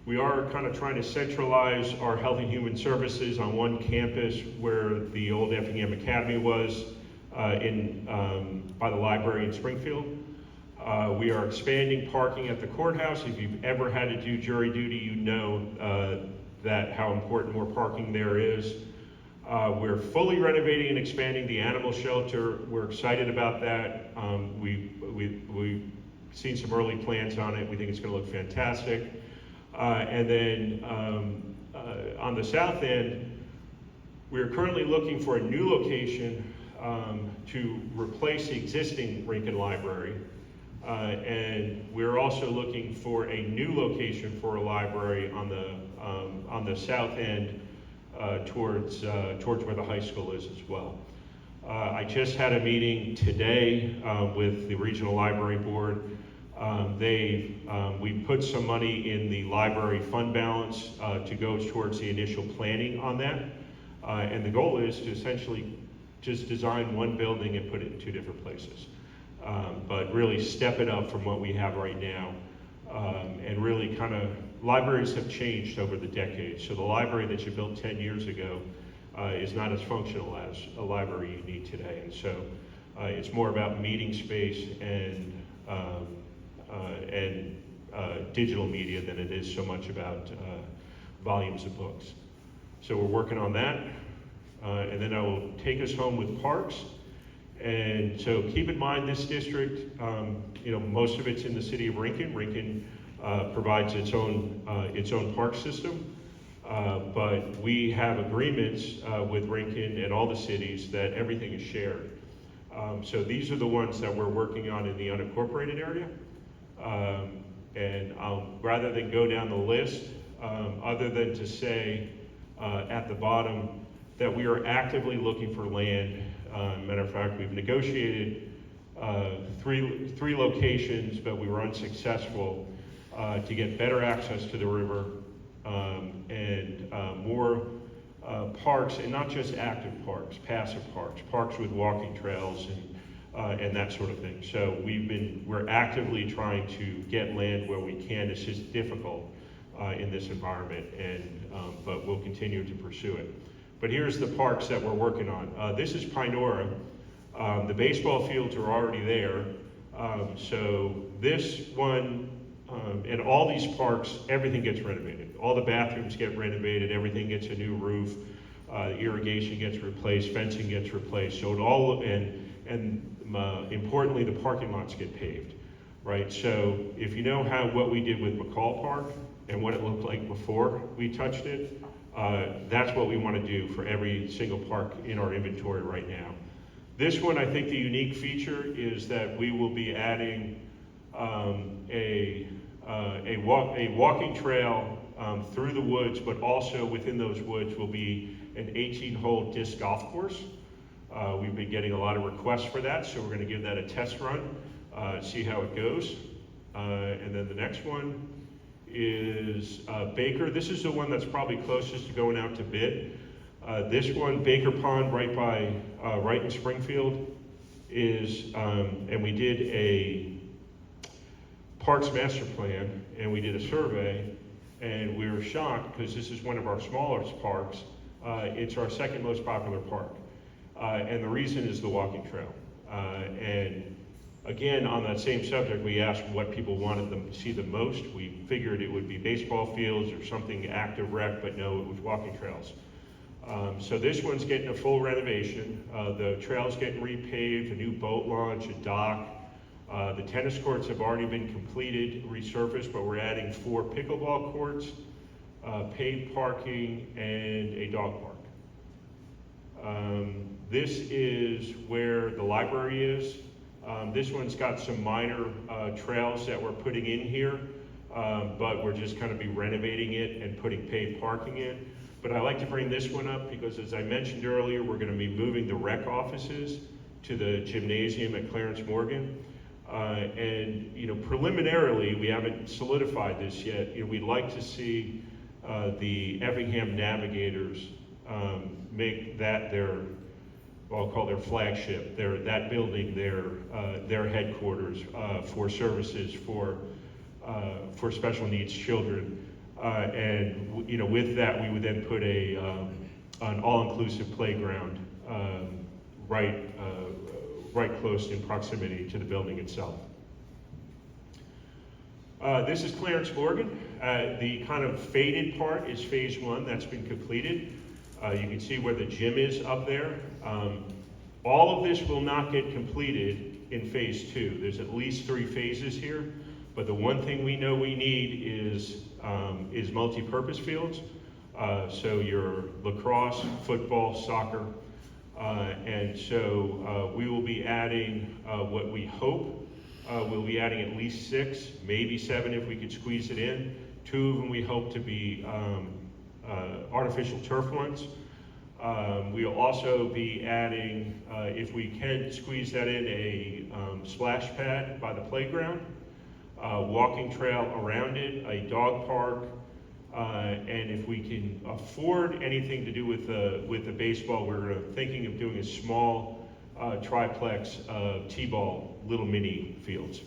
[SPEAKER 2] We are kind of trying to centralize our Health and Human Services on one campus where the old Effingham Academy was by the library in Springfield. We are expanding parking at the courthouse. If you've ever had to do jury duty, you know that how important more parking there is. We're fully renovating and expanding the animal shelter. We're excited about that. We've seen some early plans on it. We think it's going to look fantastic. And then on the south end, we are currently looking for a new location to replace the existing Rincon Library. And we're also looking for a new location for a library on the south end towards where the high school is as well. I just had a meeting today with the Regional Library Board. We put some money in the library fund balance to go towards the initial planning on that. And the goal is to essentially just design one building and put it in two different places. But really step it up from what we have right now. And really libraries have changed over the decades. So the library that you built 10 years ago is not as functional as a library you need today. And so it's more about meeting space and digital media than it is so much about volumes of books. So we're working on that. And then I will take us home with parks. And so keep in mind this district, most of it's in the city of Rincon. Rincon provides its own park system. But we have agreements with Rincon and all the cities that everything is shared. So these are the ones that we're working on in the unincorporated area. And rather than go down the list, other than to say at the bottom that we are actively looking for land. Matter of fact, we've negotiated three locations, but we were unsuccessful to get better access to the river and more parks, and not just active parks, passive parks with walking trails and that sort of thing. So we're actively trying to get land where we can. It's just difficult in this environment, but we'll continue to pursue it. But here's the parks that we're working on. This is Pinora. The baseball fields are already there. So this one, and all these parks, everything gets renovated. All the bathrooms get renovated, everything gets a new roof, irrigation gets replaced, fencing gets replaced. So it all, and importantly, the parking lots get paved, right? So if you know what we did with McCall Park and what it looked like before we touched it, that's what we want to do for every single park in our inventory right now. This one, I think the unique feature is that we will be adding a walking trail through the woods, but also within those woods will be an 18-hole disc golf course. We've been getting a lot of requests for that, so we're going to give that a test run, see how it goes. And then the next one is Baker. This is the one that's probably closest to going out to bid. This one, Baker Pond, right in Springfield, is, and we did a Parks Master Plan, and we did a survey, and we were shocked because this is one of our smallest parks. It's our second most popular park, and the reason is the walking trail. And again, on that same subject, we asked what people wanted them to see the most. We figured it would be baseball fields or something active rec, but no, it was walking trails. So this one's getting a full renovation. The trail's getting repaved, a new boat launch, a dock. The tennis courts have already been completed, resurfaced, but we're adding 4 pickleball courts, paid parking, and a dog park. This is where the library is. This one's got some minor trails that we're putting in here, but we're just going to be renovating it and putting paid parking in. But I like to bring this one up because, as I mentioned earlier, we're going to be moving the rec offices to the gymnasium at Clarence Morgan. And preliminarily, we haven't solidified this yet. We'd like to see the Effingham Navigators make that I'll call their flagship, that building their headquarters for services for special needs children. And with that, we would then put an all-inclusive playground right close in proximity to the building itself. This is Clarence Morgan. The kind of faded part is phase one, that's been completed. You can see where the gym is up there. All of this will not get completed in phase two. There's at least 3 phases here, but the one thing we know we need is multi-purpose fields. So your lacrosse, football, soccer, and so we will be adding what we hope. We'll be adding at least 6, maybe 7 if we could squeeze it in. 2 of them we hope to be artificial turf ones. We'll also be adding, if we can squeeze that in, a splash pad by the playground, walking trail around it, a dog park, and if we can afford anything to do with the baseball, we're thinking of doing a small triplex T-ball little mini fields.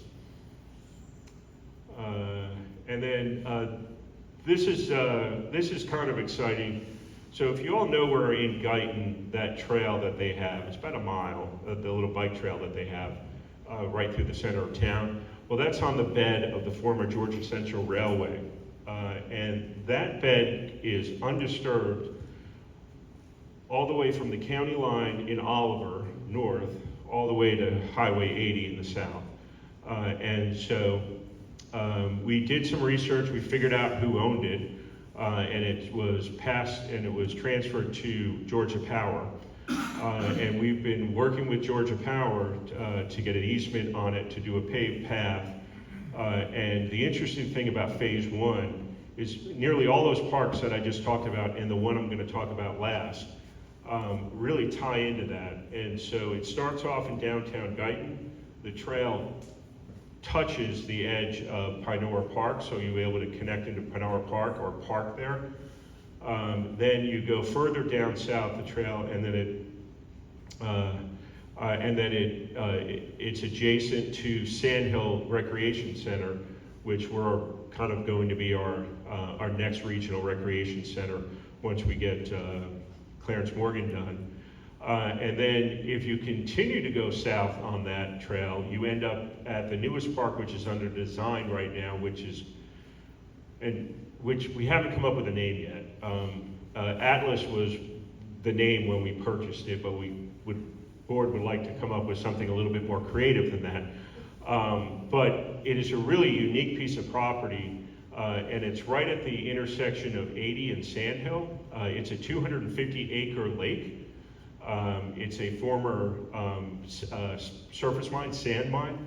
[SPEAKER 2] And then this is kind of exciting. So if you all know where in Guyton, that trail that they have, it's about a mile, the little bike trail that they have right through the center of town. Well, that's on the bed of the former Georgia Central Railway. And that bed is undisturbed all the way from the county line in Oliver, north, all the way to Highway 80 in the south. And so we did some research, we figured out who owned it, and it was passed and it was transferred to Georgia Power. And we've been working with Georgia Power to get an easement on it to do a paved path. And the interesting thing about phase one is nearly all those parks that I just talked about and the one I'm going to talk about last really tie into that. And so it starts off in downtown Guyton. The trail touches the edge of Pinora Park, so you'll be able to connect into Pinora Park or park there. Then you go further down south the trail, and then it's adjacent to Sand Hill Recreation Center, which we're kind of going to be our next regional recreation center once we get Clarence Morgan done. And then if you continue to go south on that trail, you end up at the newest park, which is under design right now, which we haven't come up with a name yet. Atlas was the name when we purchased it, but board would like to come up with something a little bit more creative than that. But it is a really unique piece of property, and it's right at the intersection of 80 and Sand Hill. It's a 250-acre lake. It's a former surface mine, sand mine.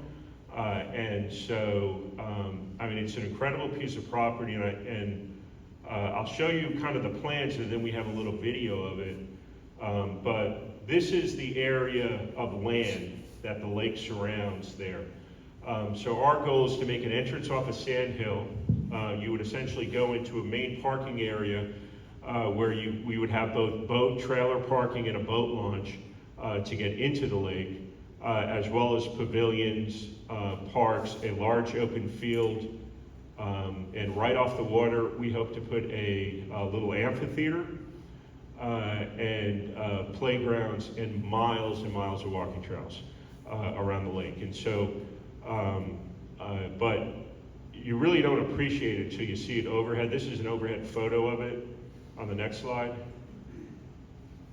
[SPEAKER 2] And so, I mean, it's an incredible piece of property, and I'll show you kind of the plans, and then we have a little video of it. But this is the area of land that the lake surrounds there. So our goal is to make an entrance off of Sand Hill. You would essentially go into a main parking area where we would have both boat, trailer parking, and a boat launch to get into the lake, as well as pavilions, parks, a large open field, and right off the water, we hope to put a little amphitheater, and playgrounds, and miles of walking trails around the lake. And so, but you really don't appreciate it until you see it overhead. This is an overhead photo of it on the next slide.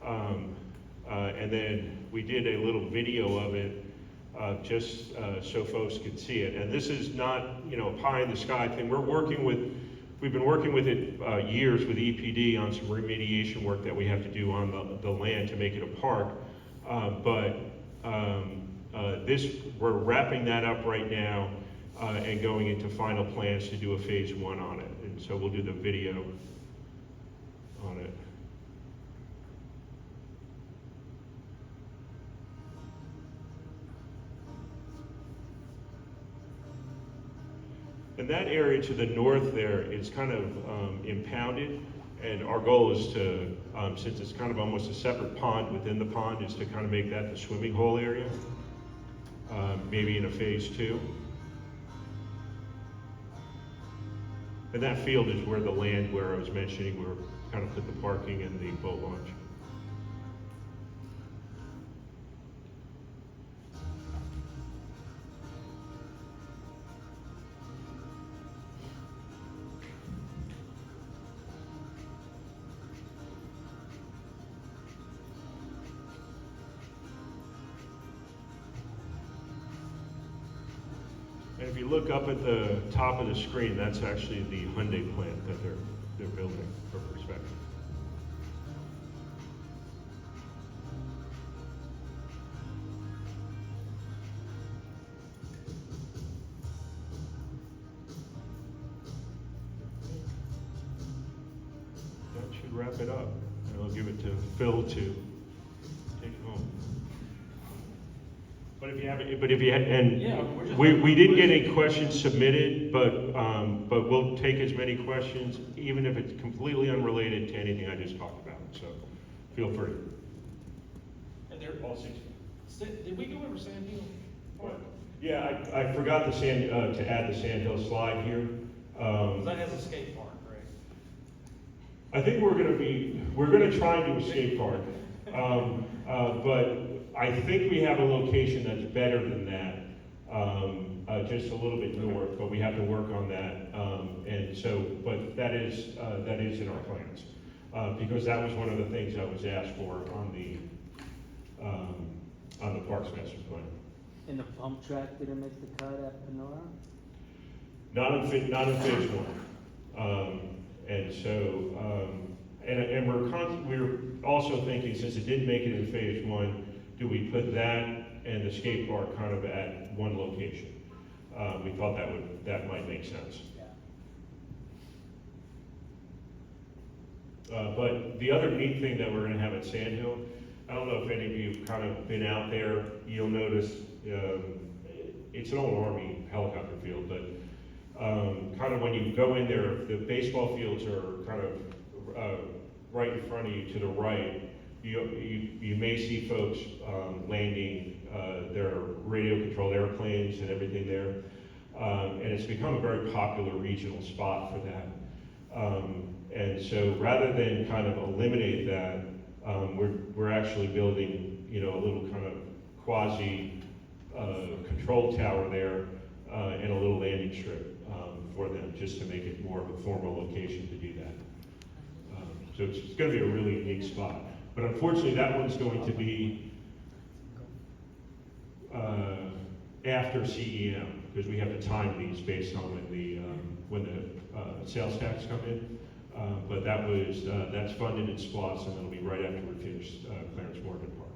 [SPEAKER 2] And then we did a little video of it just so folks could see it. And this is not, pie in the sky thing. We've been working with it years with EPD on some remediation work that we have to do on the land to make it a park. We're wrapping that up right now and going into final plans to do a phase one on it. And so we'll do the video on it. And that area to the north there is kind of impounded, and our goal is to, since it's kind of almost a separate pond within the pond, is to kind of make that the swimming hole area, maybe in a phase two. And that field is where the land where I was mentioning, where kind of put the parking and the boat launch. if you look up at the top of the screen, that's actually the Hyundai plant that they're building for perspective. That should wrap it up. And I'll give it to Phil to take it home. But if you have,
[SPEAKER 1] Yeah, we're just-
[SPEAKER 2] we didn't get any questions submitted, but we'll take as many questions, even if it's completely unrelated to anything I just talked about, so feel free.
[SPEAKER 1] And there,
[SPEAKER 2] All six.
[SPEAKER 1] did we go over Sand Hill Park?
[SPEAKER 2] Yeah, I forgot to add the Sand Hill slide here.
[SPEAKER 1] 'Cause that has a skate park, correct?
[SPEAKER 2] I think we're gonna try and do a skate park. But I think we have a location that's better than that, just a little bit north, but we have to work on that. And so, but that is in our plans. Because that was one of the things I was asked for on the Parks Master Plan.
[SPEAKER 3] And the pump track didn't make the cut at Panora?
[SPEAKER 2] Not in phase one. And so, and we're also thinking, since it didn't make it in phase one, do we put that and the skate park kind of at one location? We thought that might make sense. But the other neat thing that we're gonna have at Sand Hill, I don't know if any of you have kind of been out there, you'll notice, it's an old Army helicopter field, but kind of when you go in there, the baseball fields are kind of right in front of you to the right. You may see folks landing their radio-controlled airplanes and everything there. And it's become a very popular regional spot for that. And so rather than kind of eliminate that, we're actually building, a little kind of quasi control tower there and a little landing strip for them, just to make it more of a formal location to do that. So it's going to be a really unique spot. But unfortunately, that one's going to be after CEM, because we have to time these based on when the sales tax come in. But that's funded in SPOS, and it'll be right after we finish Clarence Morgan Park.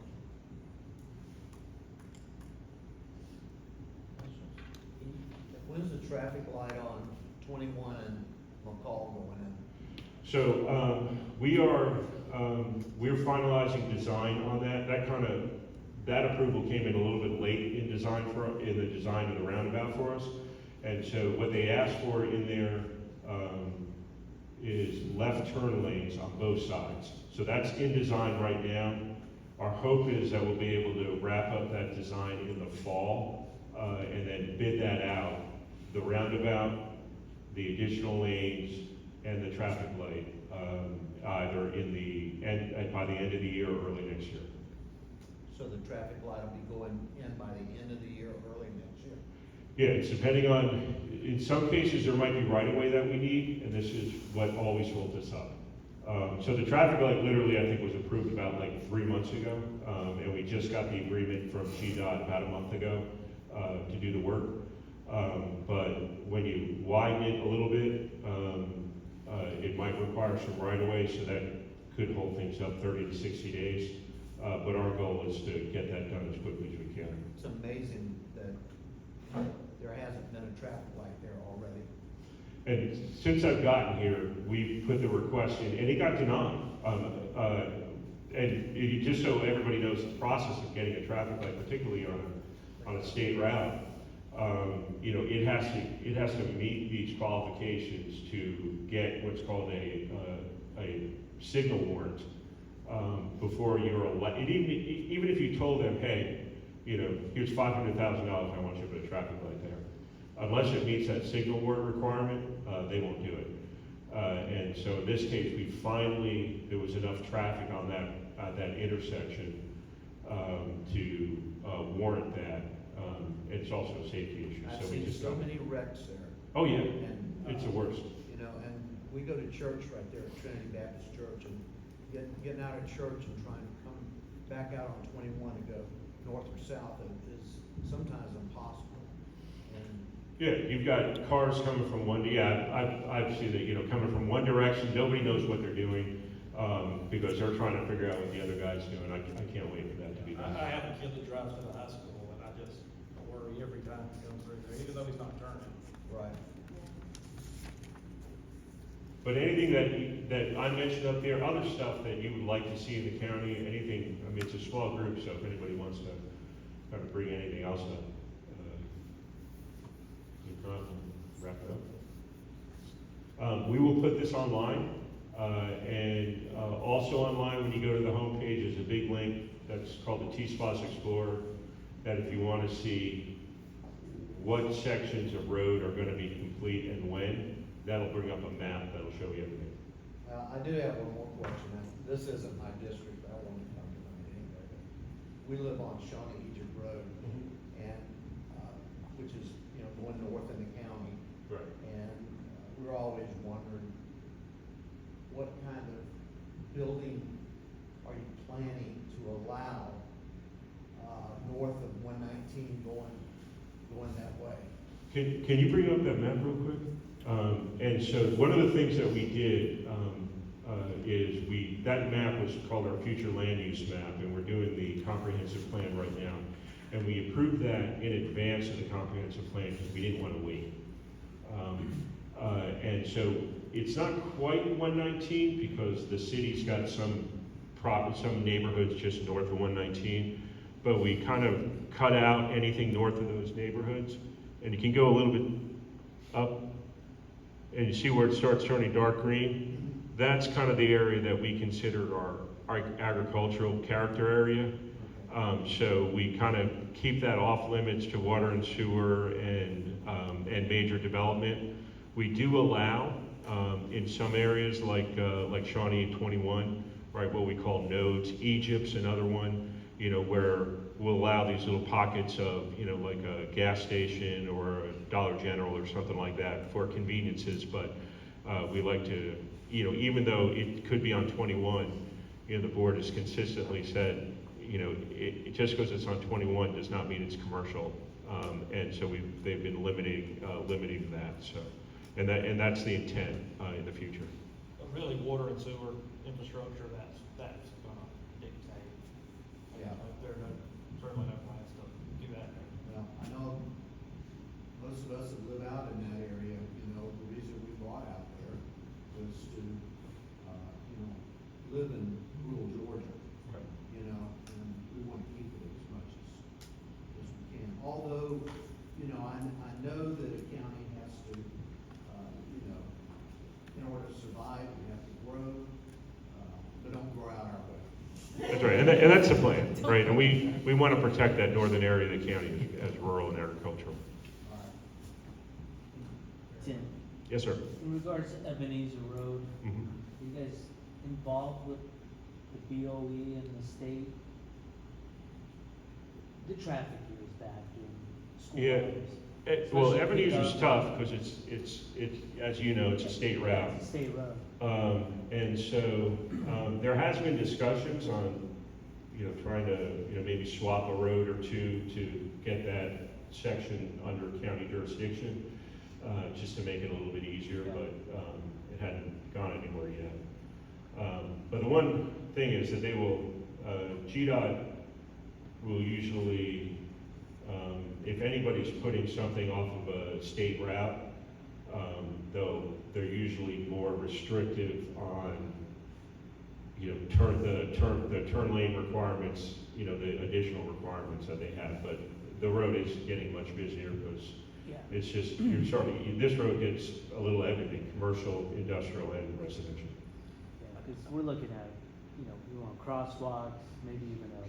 [SPEAKER 4] When's the traffic light on 21 and McCall going in?
[SPEAKER 2] So we're finalizing design on that. That approval came in a little bit late in the design of the roundabout for us. And so what they asked for in there is left turn lanes on both sides. So that's in design right now. Our hope is that we'll be able to wrap up that design in the fall and then bid that out. The roundabout, the additional lanes, and the traffic light, either by the end of the year or early next year.
[SPEAKER 4] So the traffic light will be going in by the end of the year or early next year?
[SPEAKER 2] Yeah, it's depending on, in some cases, there might be right-of-way that we need, and this is what always holds us up. So the traffic light literally, I think, was approved about like 3 months ago, and we just got the agreement from GDOT about a month ago to do the work. But when you widen it a little bit, it might require some right-of-way, so that could hold things up 30 to 60 days. But our goal is to get that done as quickly as we can.
[SPEAKER 4] It's amazing that there hasn't been a traffic light there already.
[SPEAKER 2] And since I've gotten here, we put the request in, and it got denied. Just so everybody knows the process of getting a traffic light, particularly on a state route, it has to meet these qualifications to get what's called a signal warrant before you're allowed. Even if you told them, hey, here's $500,000, I want you to put a traffic light there. Unless it meets that signal warrant requirement, they won't do it. And so in this case, there was enough traffic on that intersection to warrant that. It's also a safety issue.
[SPEAKER 4] I've
[SPEAKER 2] So we
[SPEAKER 4] seen
[SPEAKER 2] just
[SPEAKER 4] so
[SPEAKER 2] don't.
[SPEAKER 4] many wrecks there.
[SPEAKER 2] Oh yeah,
[SPEAKER 4] And,
[SPEAKER 2] it's the worst.
[SPEAKER 4] And we go to church right there at Trinity Baptist Church, and getting out of church and trying to come back out on 21 to go north or south is sometimes impossible. And
[SPEAKER 2] Yeah, you've got cars coming from one, yeah, I've seen that, coming from one direction, nobody knows what they're doing, because they're trying to figure out what the other guy's doing, I can't wait for that to be done.
[SPEAKER 1] I have a kid that drives to the high school, and I just worry every time he comes through there, even though he's not turning.
[SPEAKER 4] Right.
[SPEAKER 2] But anything that I mentioned up there, other stuff that you would like to see in the county, anything, I mean, it's a small group, so if anybody wants to kind of bring anything else up, if not, we'll wrap it up. We will put this online, and also online, when you go to the homepage, is a big link that's called the T-Spots Explorer, that if you want to see what sections of road are going to be complete and when, that'll bring up a map that'll show you everything.
[SPEAKER 4] I do have one more question. Now, this isn't my district, but I want to talk about it anyway. We live on Shawnee Egypt Road, and, which is, going north in the county.
[SPEAKER 2] Right.
[SPEAKER 4] And we're always wondering, what kind of building are you planning to allow, north of 119 going that way?
[SPEAKER 2] Can you bring up that map real quick? And so one of the things that we did is that map was called our future land use map, and we're doing the comprehensive plan right now. And we approved that in advance of the comprehensive plan because we didn't want to wait. And so it's not quite 119 because the city's got some neighborhoods just north of 119, but we kind of cut out anything north of those neighborhoods. And you can go a little bit up, and you see where it starts turning dark green? That's kind of the area that we consider our agricultural character area. So we kind of keep that off limits to water and sewer and major development. We do allow in some areas like Shawnee 21, right, what we call nodes. Egypt's another one, where we'll allow these little pockets of, like a gas station or a Dollar General or something like that for conveniences. But we like to, even though it could be on 21, the board has consistently said, it just because it's on 21 does not mean it's commercial. And so they've been limiting that. So, and that's the intent in the future.
[SPEAKER 1] But really, water and sewer infrastructure, that's gonna dictate.
[SPEAKER 4] Yeah.
[SPEAKER 1] Certainly no plans to do that.
[SPEAKER 4] Well, I know most of us that live out in that area, the reason we bought out there was to, live in rural Georgia,
[SPEAKER 2] Right.
[SPEAKER 4] and we want to keep it as much as we can. Although, I know that a county has to, in order to survive, we have to grow, but don't grow out our way.
[SPEAKER 2] That's right, and that's the plan, right? And we want to protect that northern area of the county as rural and agricultural.
[SPEAKER 4] All right.
[SPEAKER 3] Tim,
[SPEAKER 2] Yes, sir.
[SPEAKER 3] in regards to Ebenezer Road,
[SPEAKER 2] Mhm.
[SPEAKER 3] are you guys involved with the BOE and the state? The traffic here is bad during school
[SPEAKER 2] Yeah.
[SPEAKER 3] hours.
[SPEAKER 2] Well,
[SPEAKER 3] Especially
[SPEAKER 2] Ebenezer's
[SPEAKER 3] pickup.
[SPEAKER 2] tough because it's, as you know, it's a state route.
[SPEAKER 3] It's a state road.
[SPEAKER 2] And so, there has been discussions on, trying to, maybe swap a road or two to get that section under county jurisdiction, just to make it a little bit easier, but, it hadn't gone anywhere yet. But the one thing is that they will, GDOT will usually, if anybody's putting something off of a state route, they're usually more restrictive on, the turn lane requirements, the additional requirements that they have. But the road is getting much busier because
[SPEAKER 3] Yeah.
[SPEAKER 2] it's just, this road gets a little everything, commercial, industrial, and residential.
[SPEAKER 3] Yeah, because we're looking at, we want crosswalks, maybe even a